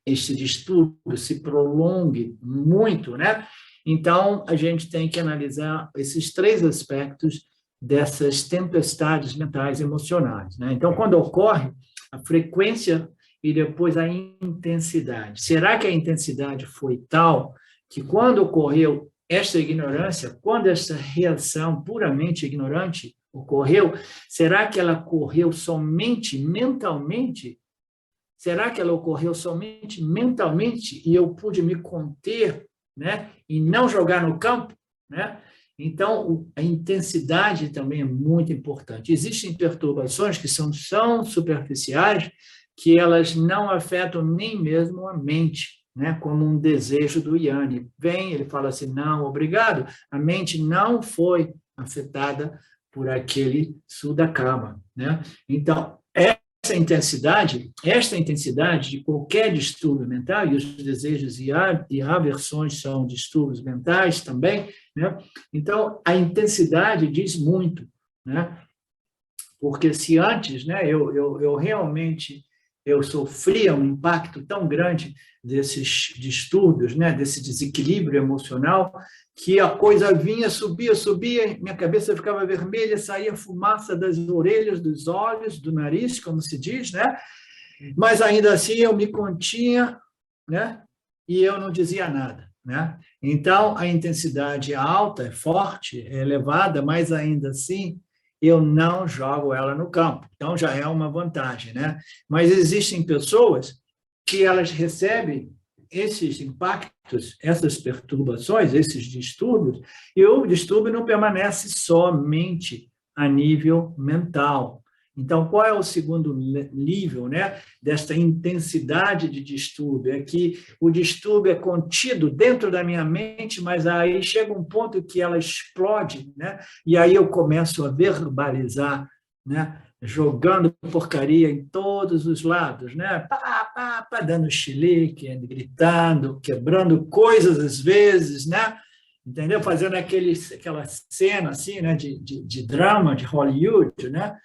este distúrbio se prolongue muito, né? Então, a gente tem que analisar esses três aspectos dessas tempestades mentais e emocionais, né? Então, quando ocorre a frequência e depois a intensidade. Será que a intensidade foi tal que quando ocorreu esta ignorância, quando essa reação puramente ignorante ocorreu, será que ela ocorreu somente mentalmente? Será que ela ocorreu somente mentalmente e eu pude me conter, né, e não jogar no campo, né? Então, a intensidade também é muito importante. Existem perturbações que são superficiais, que elas não afetam nem mesmo a mente, né, como um desejo do Yanni. Vem, ele fala assim, não, obrigado, a mente não foi afetada por aquele Sudakama, né? Então, esta intensidade de qualquer distúrbio mental, e os desejos e aversões são distúrbios mentais também, né? Então, a intensidade diz muito, né? Porque se antes, né, eu realmente eu sofria um impacto tão grande desses distúrbios, né, desse desequilíbrio emocional, que a coisa vinha, subia, minha cabeça ficava vermelha, saía fumaça das orelhas, dos olhos, do nariz, como se diz, né? Mas ainda assim eu me continha, né? E eu não dizia nada, né? Então a intensidade é alta, é forte, é elevada, mas ainda assim eu não jogo ela no campo. Então já é uma vantagem, né? Mas existem pessoas que elas recebem esses impactos, essas perturbações, esses distúrbios, e o distúrbio não permanece somente a nível mental. Então, qual é o segundo nível, né, desta intensidade de distúrbio? É que o distúrbio é contido dentro da minha mente, mas aí chega um ponto que ela explode, né, e aí eu começo a verbalizar, né, jogando porcaria em todos os lados, né? Dando chilique, gritando, quebrando coisas às vezes, né? Entendeu? Fazendo aquela cena assim, né? de drama de Hollywood, né?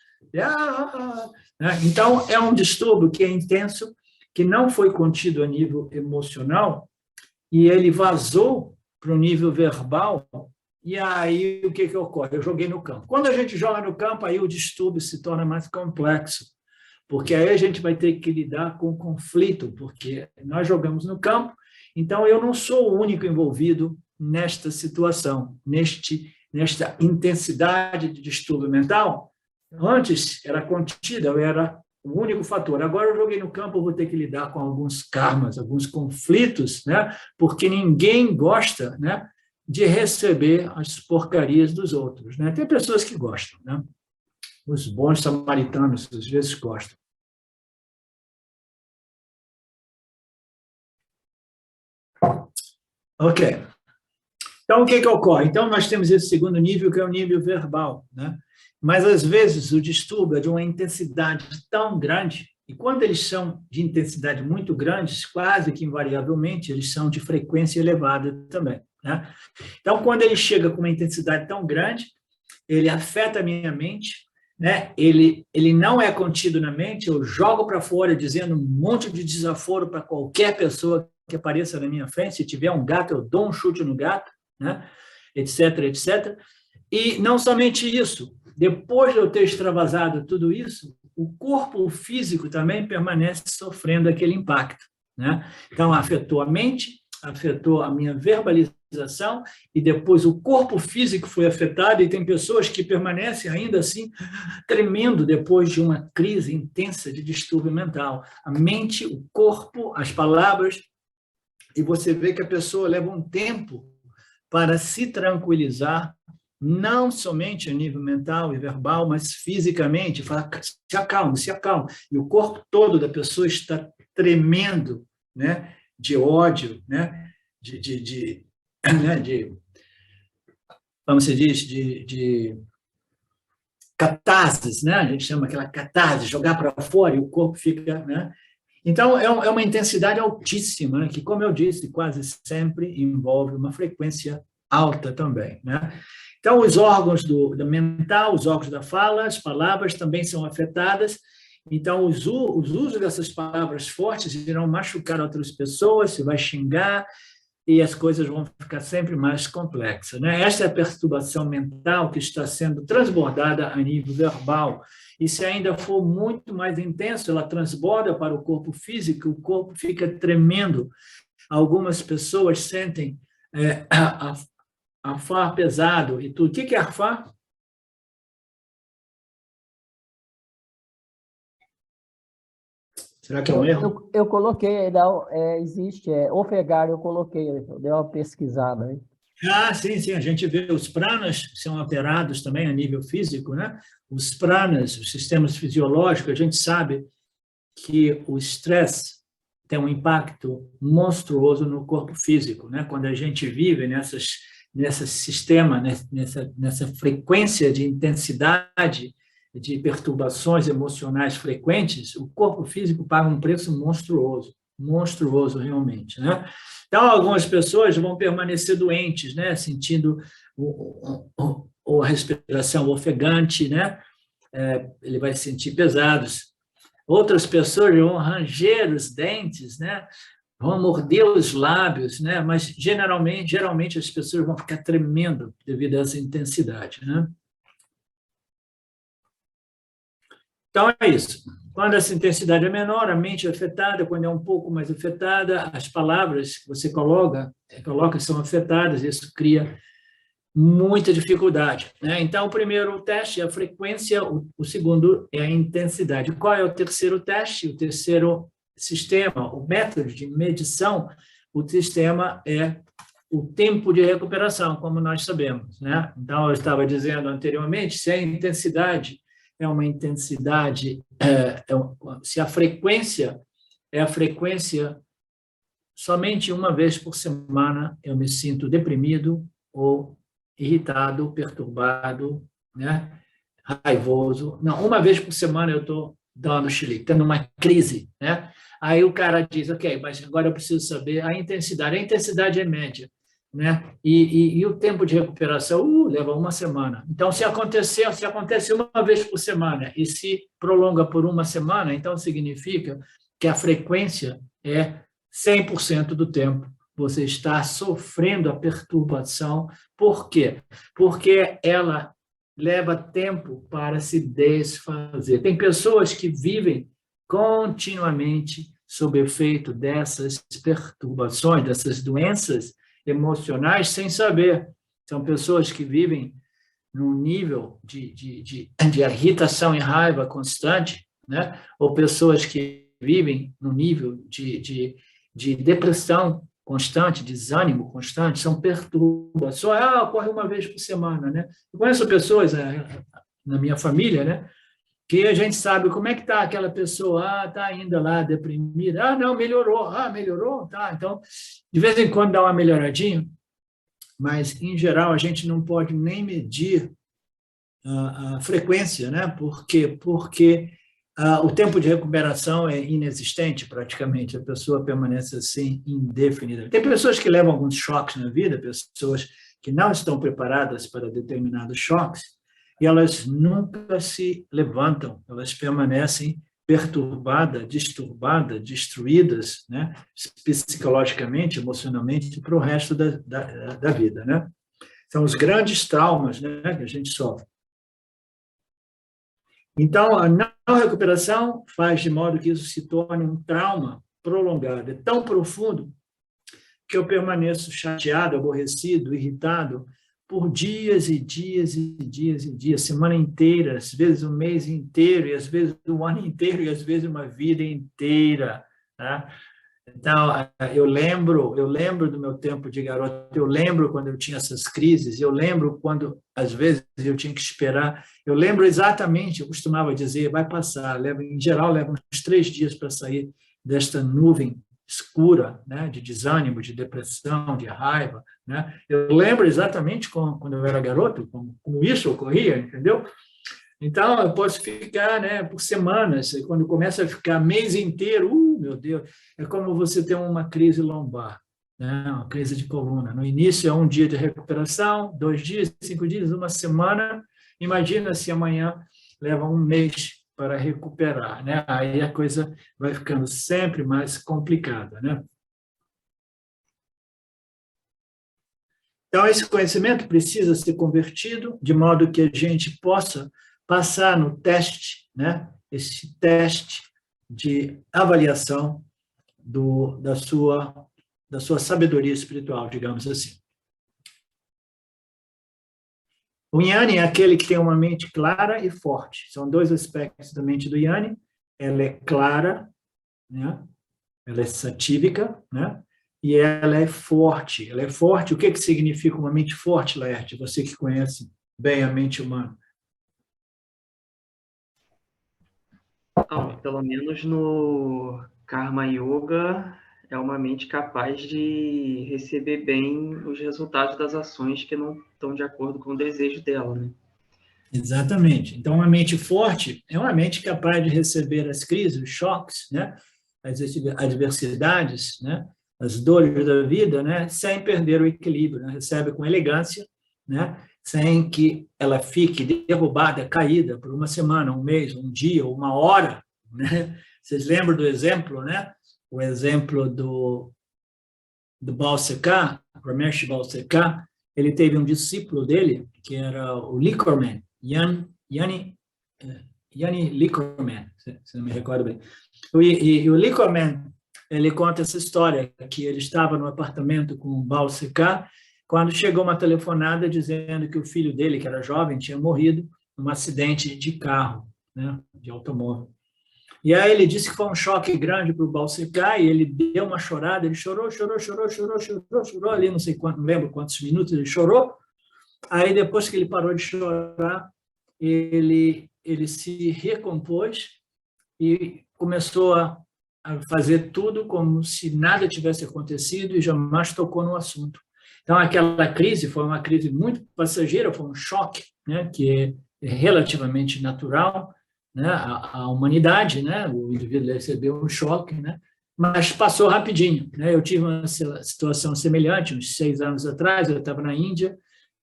Então, é um distúrbio que é intenso, que não foi contido a nível emocional, e ele vazou para o nível verbal. E aí, o que ocorre? Eu joguei no campo. Quando a gente joga no campo, aí o distúrbio se torna mais complexo, porque aí a gente vai ter que lidar com o conflito, porque nós jogamos no campo, então eu não sou o único envolvido nesta situação, nesta intensidade de distúrbio mental. Antes era contida, eu era o único fator. Agora eu joguei no campo, eu vou ter que lidar com alguns karmas, alguns conflitos, né? Porque ninguém gosta, né, de receber as porcarias dos outros, né? Tem pessoas que gostam, né? Os bons samaritanos às vezes gostam. Ok. Então, o que ocorre? Então, nós temos esse segundo nível, que é o nível verbal, né? Mas, às vezes, o distúrbio é de uma intensidade tão grande, e quando eles são de intensidade muito grande, quase que invariavelmente, eles são de frequência elevada também, né? Então, quando ele chega com uma intensidade tão grande, ele afeta a minha mente, né? Ele não é contido na mente, eu jogo para fora dizendo um monte de desaforo para qualquer pessoa que apareça na minha frente. Se tiver um gato, eu dou um chute no gato, né? Etc, etc. E não somente isso, depois de eu ter extravasado tudo isso, o corpo físico também permanece sofrendo aquele impacto, né? Então, afetou a mente, afetou a minha verbalização, e depois o corpo físico foi afetado, e tem pessoas que permanecem ainda assim tremendo depois de uma crise intensa de distúrbio mental. A mente, o corpo, as palavras, e você vê que a pessoa leva um tempo para se tranquilizar, não somente a nível mental e verbal, mas fisicamente, fala, se acalme, se acalme. E o corpo todo da pessoa está tremendo, né, de ódio, né, como se diz, de catarses, né? A gente chama aquela catarse, jogar para fora e o corpo fica, né? Então, é uma intensidade altíssima, né, que, como eu disse, quase sempre envolve uma frequência alta também, né? Então, os órgãos do mental, os órgãos da fala, as palavras também são afetadas. Então, os usos dessas palavras fortes irão machucar outras pessoas, você vai xingar, e as coisas vão ficar sempre mais complexas, né? Esta é a perturbação mental que está sendo transbordada a nível verbal. E se ainda for muito mais intenso, ela transborda para o corpo físico, o corpo fica tremendo. Algumas pessoas sentem arfar pesado e tudo. O que é arfar? Será que é um erro? Eu coloquei, não, existe, ofegar, eu coloquei, eu dei uma pesquisada aí. Sim, a gente vê os pranas são alterados também a nível físico, né? Os pranas, os sistemas fisiológicos, a gente sabe que o estresse tem um impacto monstruoso no corpo físico, né? Quando a gente vive nesse sistema, nessa frequência de intensidade de perturbações emocionais frequentes, o corpo físico paga um preço monstruoso realmente, né? Então, algumas pessoas vão permanecer doentes, né? Sentindo a respiração ofegante, né? Ele vai sentir pesados. Outras pessoas vão ranger os dentes, né? Vão morder os lábios, né? Mas geralmente as pessoas vão ficar tremendo devido a essa intensidade, né? Então é isso. Quando essa intensidade é menor, a mente é afetada. Quando é um pouco mais afetada, as palavras que você coloca são afetadas. Isso cria muita dificuldade, né? Então, o primeiro teste é a frequência, o segundo é a intensidade. Qual é o terceiro teste? O terceiro sistema, o método de medição, o sistema é o tempo de recuperação, como nós sabemos, né? Então, eu estava dizendo anteriormente, se a intensidade é uma intensidade, se a frequência é a frequência, somente uma vez por semana eu me sinto deprimido ou irritado, perturbado, né? Raivoso. Não, uma vez por semana eu estou dando chilique, tendo uma crise, né? Aí o cara diz, ok, mas agora eu preciso saber a intensidade. A intensidade é média, né? E o tempo de recuperação leva uma semana. Então, se acontece uma vez por semana e se prolonga por uma semana, então significa que a frequência é 100% do tempo. Você está sofrendo a perturbação. Por quê? Porque ela leva tempo para se desfazer. Tem pessoas que vivem continuamente sob efeito dessas perturbações, dessas doenças emocionais, sem saber. São pessoas que vivem num nível de irritação e raiva constante, né? Ou pessoas que vivem num nível de depressão constante, desânimo constante, são perturbações. Ocorre uma vez por semana, né? Eu conheço pessoas na minha família, né? Que a gente sabe como é que está aquela pessoa, está ainda lá deprimida, não, melhorou, tá. Então, de vez em quando dá uma melhoradinha, mas, em geral, a gente não pode nem medir a frequência, né? Por quê? Porque o tempo de recuperação é inexistente, praticamente, a pessoa permanece assim indefinidamente. Tem pessoas que levam alguns choques na vida, pessoas que não estão preparadas para determinados choques, e elas nunca se levantam, elas permanecem perturbadas, disturbadas, destruídas, né? Psicologicamente, emocionalmente, para o resto da vida, né? São os grandes traumas, né, que a gente sofre. Então, a não recuperação faz de modo que isso se torne um trauma prolongado. É tão profundo que eu permaneço chateado, aborrecido, irritado por dias e dias e dias e dias, semana inteira, às vezes um mês inteiro, e às vezes um ano inteiro, e às vezes uma vida inteira, tá? Então, eu lembro do meu tempo de garoto, eu lembro quando eu tinha essas crises, eu lembro quando, às vezes, eu tinha que esperar, eu lembro exatamente, eu costumava dizer, vai passar, em geral, leva uns 3 dias para sair desta nuvem escura, né, de desânimo, de depressão, de raiva, né? Eu lembro exatamente quando eu era garoto, como isso ocorria, entendeu? Então, eu posso ficar, né, por semanas, e quando começa a ficar mês inteiro, meu Deus, é como você ter uma crise lombar, né, uma crise de coluna. No início é um dia de recuperação, 2 dias, 5 dias, uma semana. Imagina se amanhã leva um mês para recuperar, né? Aí a coisa vai ficando sempre mais complicada, né? Então, esse conhecimento precisa ser convertido de modo que a gente possa passar no teste, né? Esse teste de avaliação da sua sabedoria espiritual, digamos assim. O Jnani é aquele que tem uma mente clara e forte. São 2 aspectos da mente do Jnani. Ela é clara, né? Ela é satívica, né? E ela é forte. Ela é forte. O que significa uma mente forte, Laerte? Você que conhece bem a mente humana. Pelo menos no Karma Yoga, é uma mente capaz de receber bem os resultados das ações que não estão de acordo com o desejo dela, né? Exatamente. Então, uma mente forte é uma mente capaz de receber as crises, os choques, né? As adversidades, né? As dores da vida, né? Sem perder o equilíbrio, né? Recebe com elegância, né? Sem que ela fique derrubada, caída por uma semana, um mês, um dia, uma hora, né? Vocês lembram do exemplo, né? O exemplo do Baal Sekar, Ramesh Baal Sekar, ele teve um discípulo dele, que era o Liquorman, Yanni Liquorman, se não me recordo bem. E o Liquorman, ele conta essa história, que ele estava no apartamento com o Baal Sekar, quando chegou uma telefonada dizendo que o filho dele, que era jovem, tinha morrido num acidente de carro, né, de automóvel. E aí ele disse que foi um choque grande para o Baal Sekar, e ele deu uma chorada, ele chorou ali, não sei quanto, não lembro quantos minutos ele chorou. Aí depois que ele parou de chorar, ele se recompôs e começou a fazer tudo como se nada tivesse acontecido e jamais tocou no assunto. Então, aquela crise foi uma crise muito passageira, foi um choque, né, que é relativamente natural, né, à humanidade, né, o indivíduo recebeu um choque, né, mas passou rapidinho, né. Eu tive uma situação semelhante, uns 6 anos atrás, eu estava na Índia,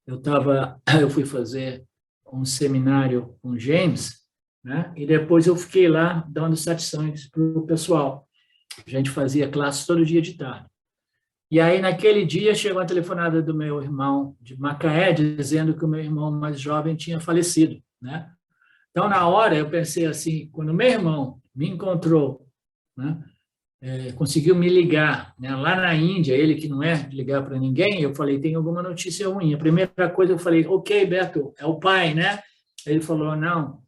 eu fui fazer um seminário com James, né, e depois eu fiquei lá dando satisfações para o pessoal. A gente fazia classe todo dia de tarde. E aí, naquele dia, chegou a telefonada do meu irmão de Macaé, dizendo que o meu irmão mais jovem tinha falecido, né? Então, na hora, eu pensei assim, quando meu irmão me encontrou, né, conseguiu me ligar, né, lá na Índia, ele que não é de ligar para ninguém, eu falei, tem alguma notícia ruim. A primeira coisa eu falei, ok, Beto, é o pai, né? Ele falou, não,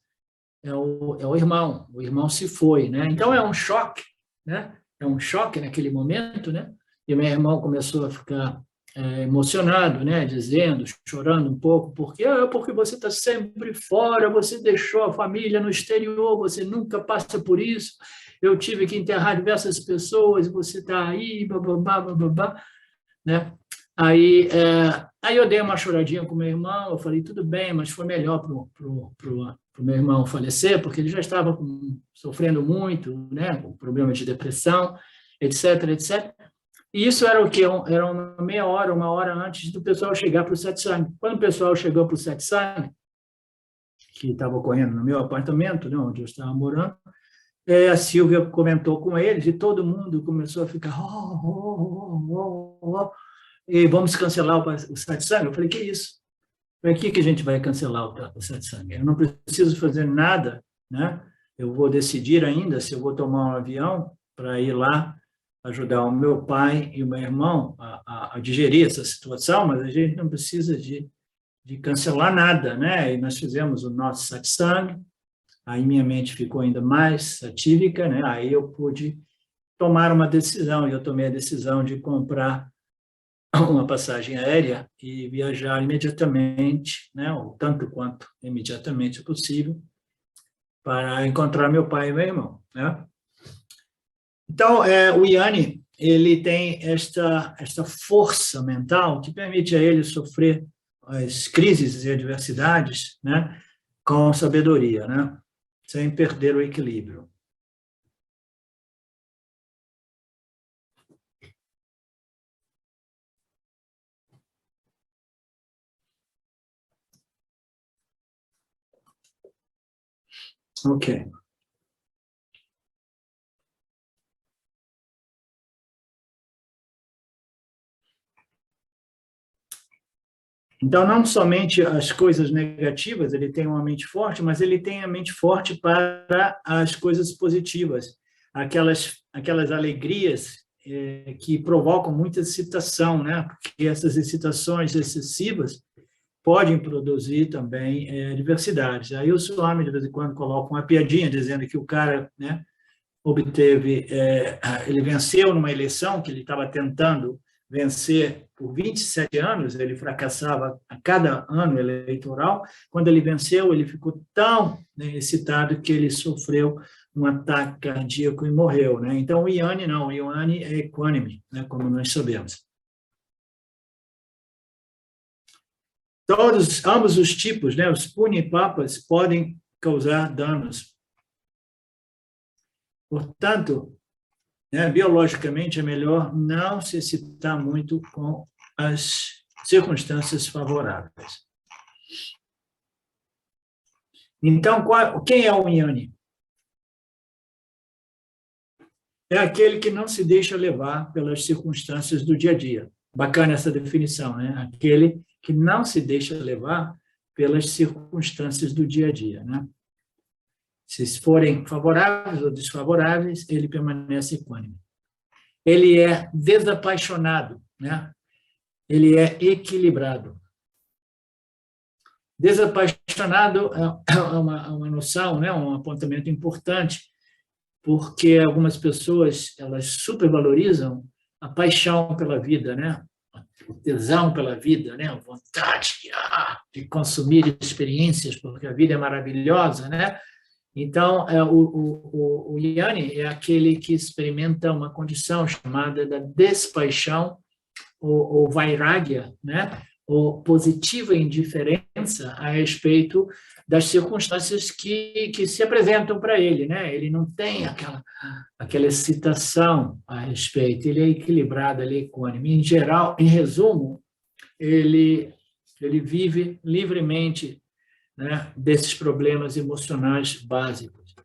é o irmão se foi, né? Então, é um choque, né? É um choque naquele momento, né? E meu irmão começou a ficar emocionado, né, dizendo, chorando um pouco, porque você está sempre fora, você deixou a família no exterior, você nunca passa por isso, eu tive que enterrar diversas pessoas, você está aí, bababá, bababá, né? Aí eu dei uma choradinha com meu irmão, eu falei, tudo bem, mas foi melhor para o meu irmão falecer, porque ele já estava sofrendo muito, né, com problema de depressão, etc, etc. E isso era o quê? Era uma meia hora, uma hora antes do pessoal chegar para o satsang. Quando o pessoal chegou para o satsang, que estava ocorrendo no meu apartamento, né, onde eu estava morando, a Silvia comentou com eles e todo mundo começou a ficar e vamos cancelar o satsang. Eu falei, que isso? Para que a gente vai cancelar o satsang? Eu não preciso fazer nada, né? Eu vou decidir ainda se eu vou tomar um avião para ir lá ajudar o meu pai e o meu irmão a digerir essa situação, mas a gente não precisa de cancelar nada, né? E nós fizemos o nosso satsang, aí minha mente ficou ainda mais satívica, né? Aí eu pude tomar uma decisão, e eu tomei a decisão de comprar uma passagem aérea e viajar imediatamente, né? Ou tanto quanto imediatamente possível, para encontrar meu pai e meu irmão, né? Então, o Yanni, ele tem esta força mental que permite a ele sofrer as crises e adversidades, né, com sabedoria, né, sem perder o equilíbrio. Ok. Então, não somente as coisas negativas, ele tem uma mente forte, mas ele tem a mente forte para as coisas positivas, aquelas alegrias que provocam muita excitação, né? Porque essas excitações excessivas podem produzir também adversidades. Aí o Swami, de vez em quando, coloca uma piadinha dizendo que o cara, né, ele venceu numa eleição que ele estava tentando vencer por 27 anos, ele fracassava a cada ano eleitoral. Quando ele venceu, ele ficou tão, né, excitado que ele sofreu um ataque cardíaco e morreu, né? Então, o Yanni não, o Yanni é equânime, né, como nós sabemos. Ambos os tipos, né, os punya e papas, podem causar danos. Portanto, né, biologicamente, é melhor não se excitar muito com as circunstâncias favoráveis. Então, quem é o Yanni? é aquele que não se deixa levar pelas circunstâncias do dia a dia. Bacana essa definição, né? Aquele que não se deixa levar pelas circunstâncias do dia a dia, né? Se forem favoráveis ou desfavoráveis, ele permanece equânime. Ele é desapaixonado, né? Ele é equilibrado. Desapaixonado é uma noção, né? Um apontamento importante, porque algumas pessoas elas supervalorizam a paixão pela vida, né? O tesão pela vida, né? A vontade de consumir experiências, porque a vida é maravilhosa, né? Então, o Jnani é aquele que experimenta uma condição chamada da despaixão, ou vairagya, né? Ou positiva indiferença a respeito das circunstâncias que se apresentam para ele, né? Ele não tem aquela excitação a respeito, ele é equilibrado, ele é equânime. Em geral, em resumo, ele vive livremente, né, desses problemas emocionais básicos.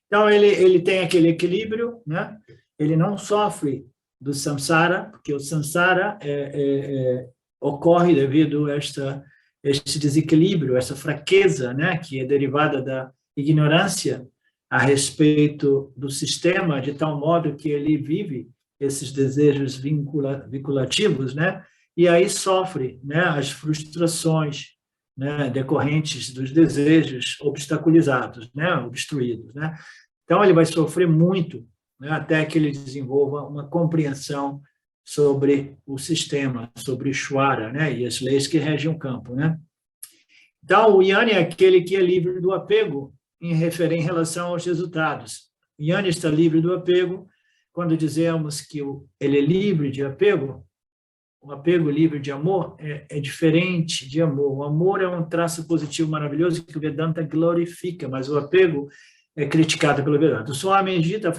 Então, ele tem aquele equilíbrio, né? Ele não sofre do samsara, porque o samsara ocorre devido a este desequilíbrio, essa fraqueza, né, que é derivada da ignorância a respeito do sistema, de tal modo que ele vive esses desejos vinculativos, né, e aí sofre, né, as frustrações, né, decorrentes dos desejos obstaculizados, né, obstruídos, né. Então, ele vai sofrer muito, né, até que ele desenvolva uma compreensão sobre o sistema, sobre Ishvara, né, e as leis que regem o campo, né. Então, o Jnani é aquele que é livre do apego em relação aos resultados. O Jnani está livre do apego quando dizemos que ele é livre de apego. O apego livre de amor é diferente de amor. O amor é um traço positivo maravilhoso que o Vedanta glorifica, mas o apego é criticado pelo Vedanta. O Swamiji está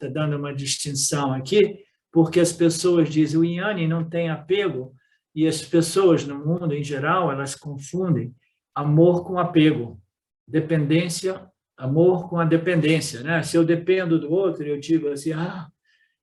dando uma distinção aqui, porque as pessoas dizem o Jnani não tem apego, e as pessoas no mundo, em geral, elas confundem amor com apego, dependência, amor com a dependência, né? Se eu dependo do outro, eu digo assim,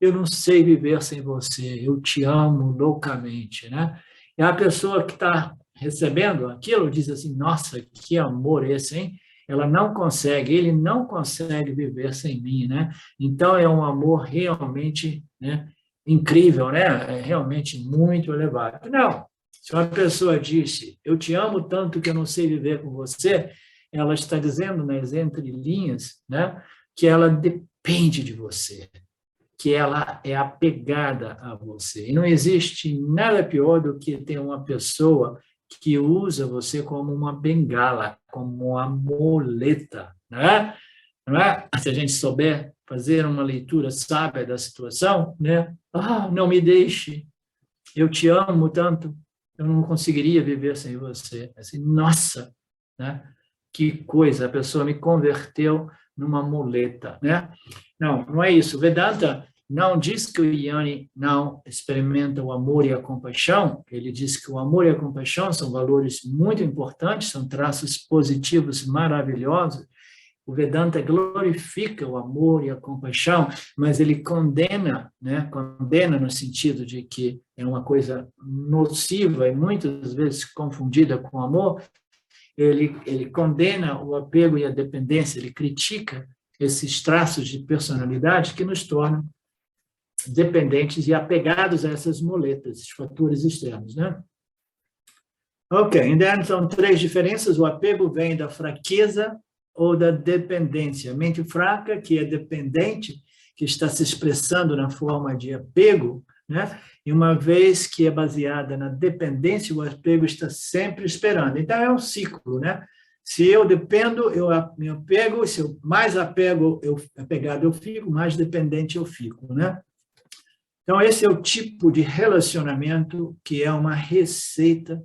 eu não sei viver sem você, eu te amo loucamente, né? E a pessoa que está recebendo aquilo diz assim, nossa, que amor esse, hein? Ele não consegue viver sem mim, né? Então, é um amor realmente, né, incrível, né? É realmente muito elevado. Não, se uma pessoa disse, eu te amo tanto que eu não sei viver com você, ela está dizendo nas entrelinhas, né, que ela depende de você, que ela é apegada a você. E não existe nada pior do que ter uma pessoa que usa você como uma bengala, como uma muleta, né? Não é? Se a gente souber fazer uma leitura sábia da situação, né? Não me deixe, eu te amo tanto, eu não conseguiria viver sem você. Assim, nossa, né? Que coisa, a pessoa me converteu numa muleta, né? Não é isso. Vedanta não diz que o Jnani não experimenta o amor e a compaixão, ele diz que o amor e a compaixão são valores muito importantes, são traços positivos maravilhosos. O Vedanta glorifica o amor e a compaixão, mas ele condena, né? Condena no sentido de que é uma coisa nociva e muitas vezes confundida com amor. Ele condena o apego e a dependência, ele critica esses traços de personalidade que nos tornam dependentes e apegados a essas muletas, esses fatores externos, né? Ok, então são 3 diferenças. O apego vem da fraqueza ou da dependência. A mente fraca, que é dependente, que está se expressando na forma de apego, né? E uma vez que é baseada na dependência, o apego está sempre esperando. Então, é um ciclo, né? Se eu dependo, eu me apego, se eu mais apegado eu fico, mais dependente eu fico, né? Então, esse é o tipo de relacionamento que é uma receita,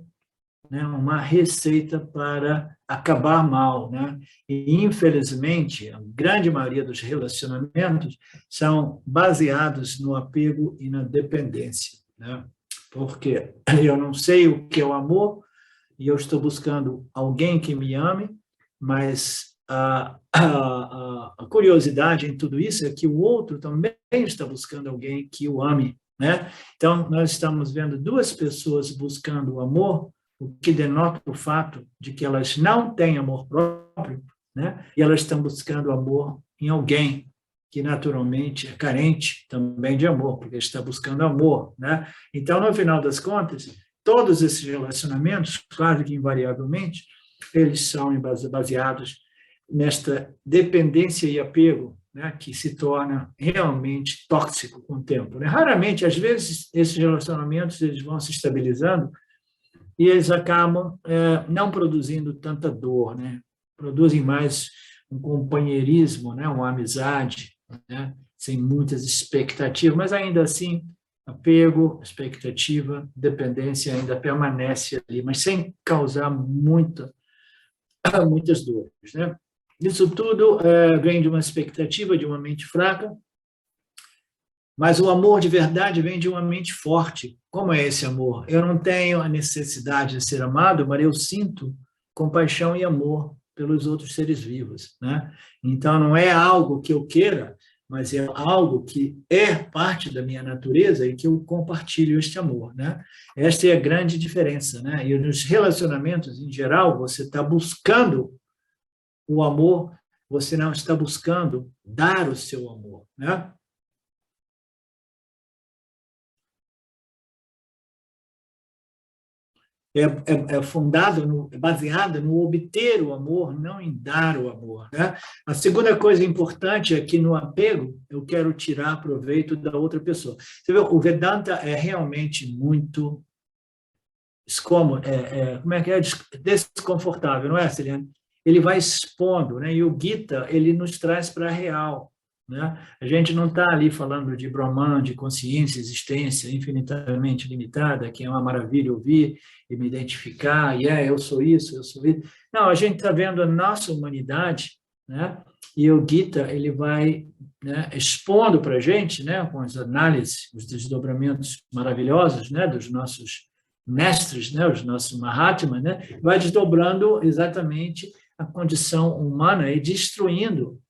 né? Uma receita para acabar mal, né? E, infelizmente, a grande maioria dos relacionamentos são baseados no apego e na dependência, né? Porque eu não sei o que é o amor e eu estou buscando alguém que me ame, mas a curiosidade em tudo isso é que o outro também está buscando alguém que o ame, né? Então, nós estamos vendo duas pessoas buscando o amor, o que denota o fato de que elas não têm amor próprio, né? E elas estão buscando amor em alguém que naturalmente é carente também de amor, porque está buscando amor, né? Então, no final das contas, todos esses relacionamentos, quase que invariavelmente, eles são baseados nesta dependência e apego, né, que se torna realmente tóxico com o tempo, né? Raramente, às vezes, esses relacionamentos eles vão se estabilizando e eles acabam não produzindo tanta dor, né? Produzem mais um companheirismo, né, uma amizade, né, sem muitas expectativas, mas ainda assim, apego, expectativa, dependência ainda permanece ali, mas sem causar muitas dores, né? Isso tudo vem de uma expectativa, de uma mente fraca, mas o amor de verdade vem de uma mente forte. Como é esse amor? Eu não tenho a necessidade de ser amado, mas eu sinto compaixão e amor pelos outros seres vivos, né? Então, não é algo que eu queira, mas é algo que é parte da minha natureza e que eu compartilho este amor, né? Esta é a grande diferença, né? E nos relacionamentos, em geral, você está buscando o amor, você não está buscando dar o seu amor, né? É baseado no obter o amor, não em dar o amor, né? A segunda coisa importante é que no apego eu quero tirar proveito da outra pessoa. Você vê, o Vedanta é realmente muito desconfortável, não é, Celiane? Ele vai expondo, né? E o Gita, ele nos traz para a real, né? A gente não está ali falando de Brahman, de consciência, existência infinitamente limitada, que é uma maravilha ouvir e me identificar, eu sou isso, eu sou isso. Não, a gente está vendo a nossa humanidade, né? E o Gita, ele vai, né, expondo para a gente, né, com as análises, os desdobramentos maravilhosos, né, dos nossos mestres, né, os nossos Mahatmas, né, vai desdobrando exatamente a condição humana e destruindo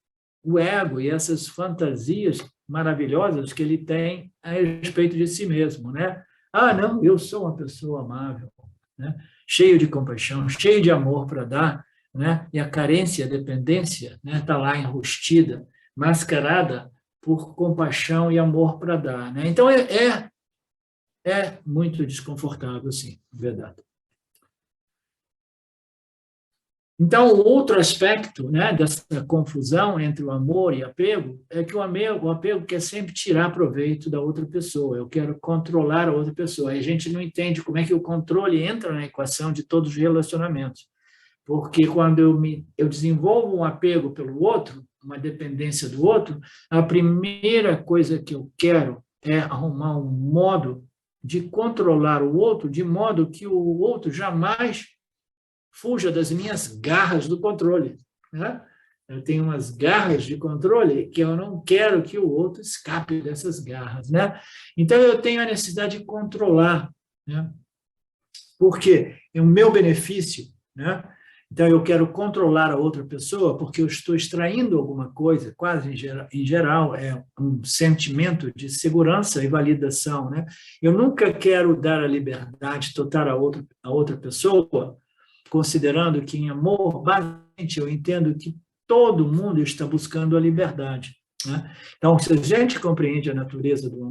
o ego e essas fantasias maravilhosas que ele tem a respeito de si mesmo, né? Ah, não, eu sou uma pessoa amável, né? Cheio de compaixão, cheio de amor para dar, né? E a carência, a dependência, né, está lá enrustida, mascarada por compaixão e amor para dar, né? Então é muito desconfortável, sim, verdade. Então, o outro aspecto, né, dessa confusão entre o amor e apego é que o apego quer sempre tirar proveito da outra pessoa. Eu quero controlar a outra pessoa. E a gente não entende como é que o controle entra na equação de todos os relacionamentos. Porque quando eu desenvolvo um apego pelo outro, uma dependência do outro, a primeira coisa que eu quero é arrumar um modo de controlar o outro, de modo que o outro jamais fuja das minhas garras do controle, né? Eu tenho umas garras de controle que eu não quero que o outro escape dessas garras, né? Então, eu tenho a necessidade de controlar, né? Porque é o meu benefício, né? Então, eu quero controlar a outra pessoa porque eu estou extraindo alguma coisa, quase em geral, é um sentimento de segurança e validação, né? Eu nunca quero dar a liberdade total a outra pessoa, considerando que em amor, basicamente, eu entendo que todo mundo está buscando a liberdade, né? Então, se a gente compreende a natureza do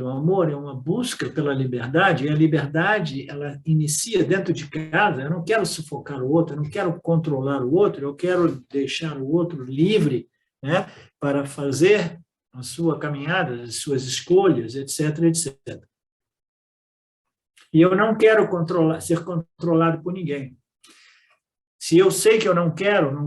amor é uma busca pela liberdade, e a liberdade, ela inicia dentro de casa. Eu não quero sufocar o outro, eu não quero controlar o outro, eu quero deixar o outro livre, né, para fazer a sua caminhada, as suas escolhas, etc., etc. E eu não quero ser controlado por ninguém. Se eu sei que eu não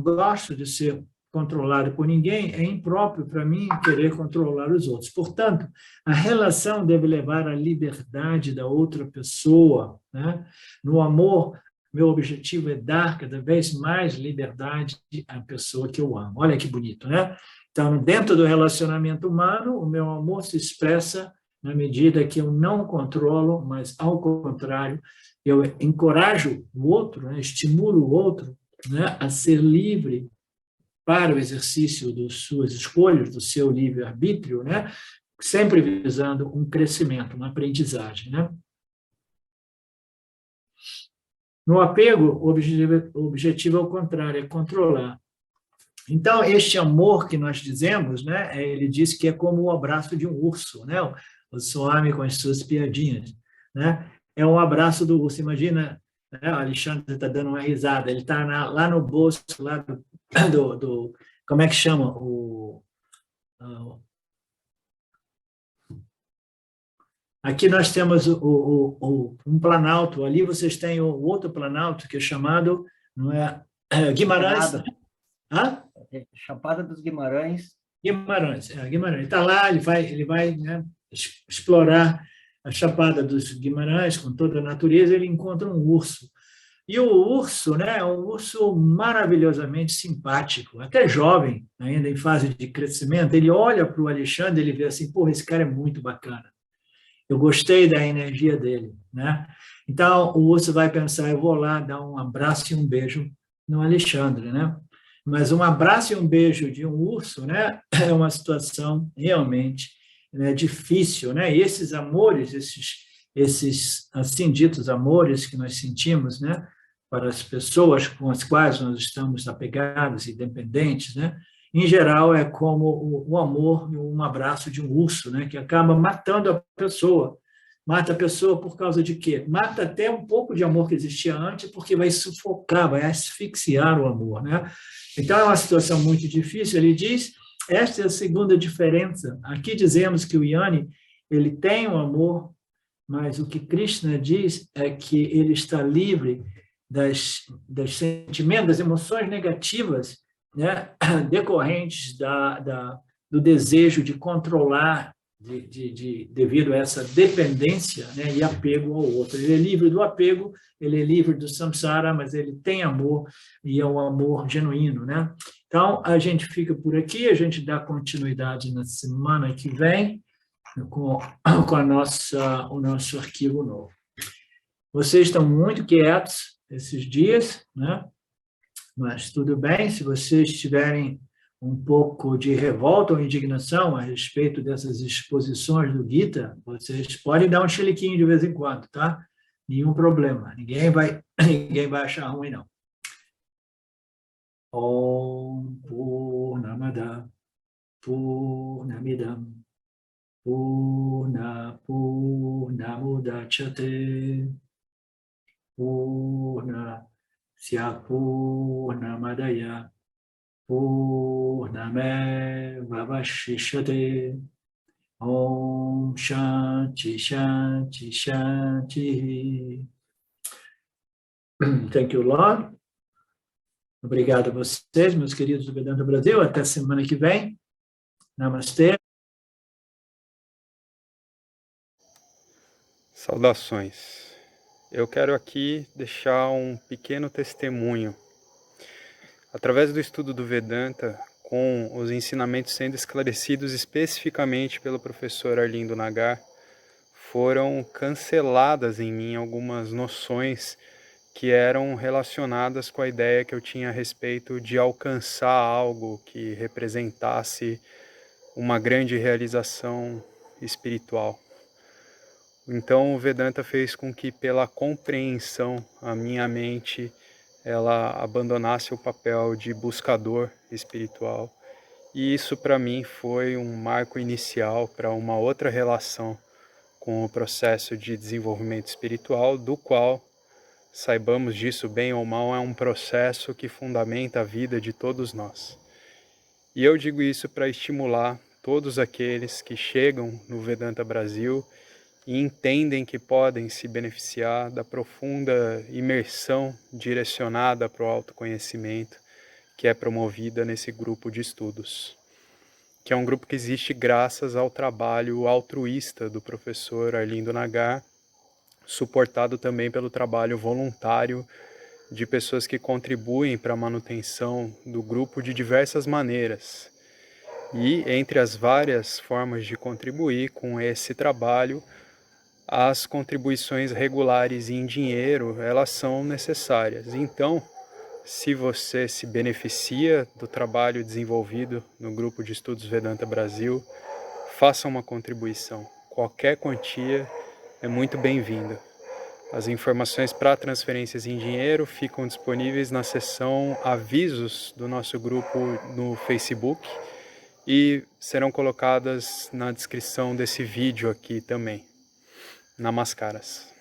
gosto de ser controlado por ninguém, é impróprio para mim querer controlar os outros. Portanto, a relação deve levar à liberdade da outra pessoa, né? No amor, meu objetivo é dar cada vez mais liberdade à pessoa que eu amo. Olha que bonito, né? Então, dentro do relacionamento humano, o meu amor se expressa na medida que eu não controlo, mas, ao contrário, eu encorajo o outro, né? Estimulo o outro né, a ser livre para o exercício das suas escolhas, do seu livre-arbítrio, né, sempre visando um crescimento, uma aprendizagem, né? No apego, o objetivo é o contrário, é controlar. Então, este amor que nós dizemos, né, ele diz que é como o abraço de um urso, né? O Swami com as suas piadinhas, né? É um abraço do urso. Imagina, né, o Alexandre está dando uma risada, ele está lá no bolso, lá como é que chama? Aqui nós temos um planalto, ali vocês têm o outro planalto, que é chamado, não é, Guimarães. Hã? Chapada dos Guimarães. Guimarães. Guimarães. Está lá, ele vai, né, explorar a Chapada dos Guimarães com toda a natureza, ele encontra um urso. E o urso, né, é um urso maravilhosamente simpático, até jovem, ainda em fase de crescimento, ele olha para o Alexandre, ele vê assim, porra, esse cara é muito bacana. Eu gostei da energia dele, né? Então, o urso vai pensar, eu vou lá dar um abraço e um beijo no Alexandre, né? Mas um abraço e um beijo de um urso, né, é uma situação realmente, né, difícil, né? E esses amores, esses assim ditos amores que nós sentimos, né, para as pessoas com as quais nós estamos apegados e dependentes, né? Em geral, é como o amor e um abraço de um urso, né, que acaba matando a pessoa. Mata a pessoa por causa de quê? Mata até um pouco de amor que existia antes, porque vai sufocar, vai asfixiar o amor, né? Então, é uma situação muito difícil. Ele diz, esta é a segunda diferença. Aqui dizemos que o Yanni, ele tem o amor, mas o que Krishna diz é que ele está livre das sentimentos, das emoções negativas, né, decorrentes do desejo de controlar, devido a essa dependência, né, e apego ao outro. Ele é livre do apego, ele é livre do samsara, mas ele tem amor, e é um amor genuíno, né? Então, a gente fica por aqui, a gente dá continuidade na semana que vem com o nosso arquivo novo. Vocês estão muito quietos esses dias, né? Mas tudo bem, se vocês tiverem um pouco de revolta ou indignação a respeito dessas exposições do Gita, vocês podem dar um chiliquinho de vez em quando, tá? Nenhum problema, ninguém vai achar ruim, não. Om Purnamada Purnamidam Purnamudachyate Purnasya Purnamadaya Purnameva Vashishyate Om Shanti Shanti Shanti. Thank you, Lord. Obrigado a vocês, meus queridos do Vedanta Brasil. Até semana que vem. Namastê. Saudações. Eu quero aqui deixar um pequeno testemunho. Através do estudo do Vedanta, com os ensinamentos sendo esclarecidos especificamente pelo professor Arlindo Nagar, foram canceladas em mim algumas noções que eram relacionadas com a ideia que eu tinha a respeito de alcançar algo que representasse uma grande realização espiritual. Então o Vedanta fez com que, pela compreensão, a minha mente ela abandonasse o papel de buscador espiritual. E isso para mim foi um marco inicial para uma outra relação com o processo de desenvolvimento espiritual, do qual, saibamos disso bem ou mal, é um processo que fundamenta a vida de todos nós. E eu digo isso para estimular todos aqueles que chegam no Vedanta Brasil e entendem que podem se beneficiar da profunda imersão direcionada para o autoconhecimento que é promovida nesse grupo de estudos, que é um grupo que existe graças ao trabalho altruísta do professor Arlindo Nagar, suportado também pelo trabalho voluntário de pessoas que contribuem para a manutenção do grupo de diversas maneiras. E entre as várias formas de contribuir com esse trabalho, as contribuições regulares em dinheiro, elas são necessárias. Então, Se você se beneficia do trabalho desenvolvido no Grupo de Estudos Vedanta Brasil, faça uma contribuição. Qualquer quantia é muito bem-vinda. As informações para transferências em dinheiro ficam disponíveis na seção avisos do nosso grupo no Facebook e serão colocadas na descrição desse vídeo aqui também. Namaskaras.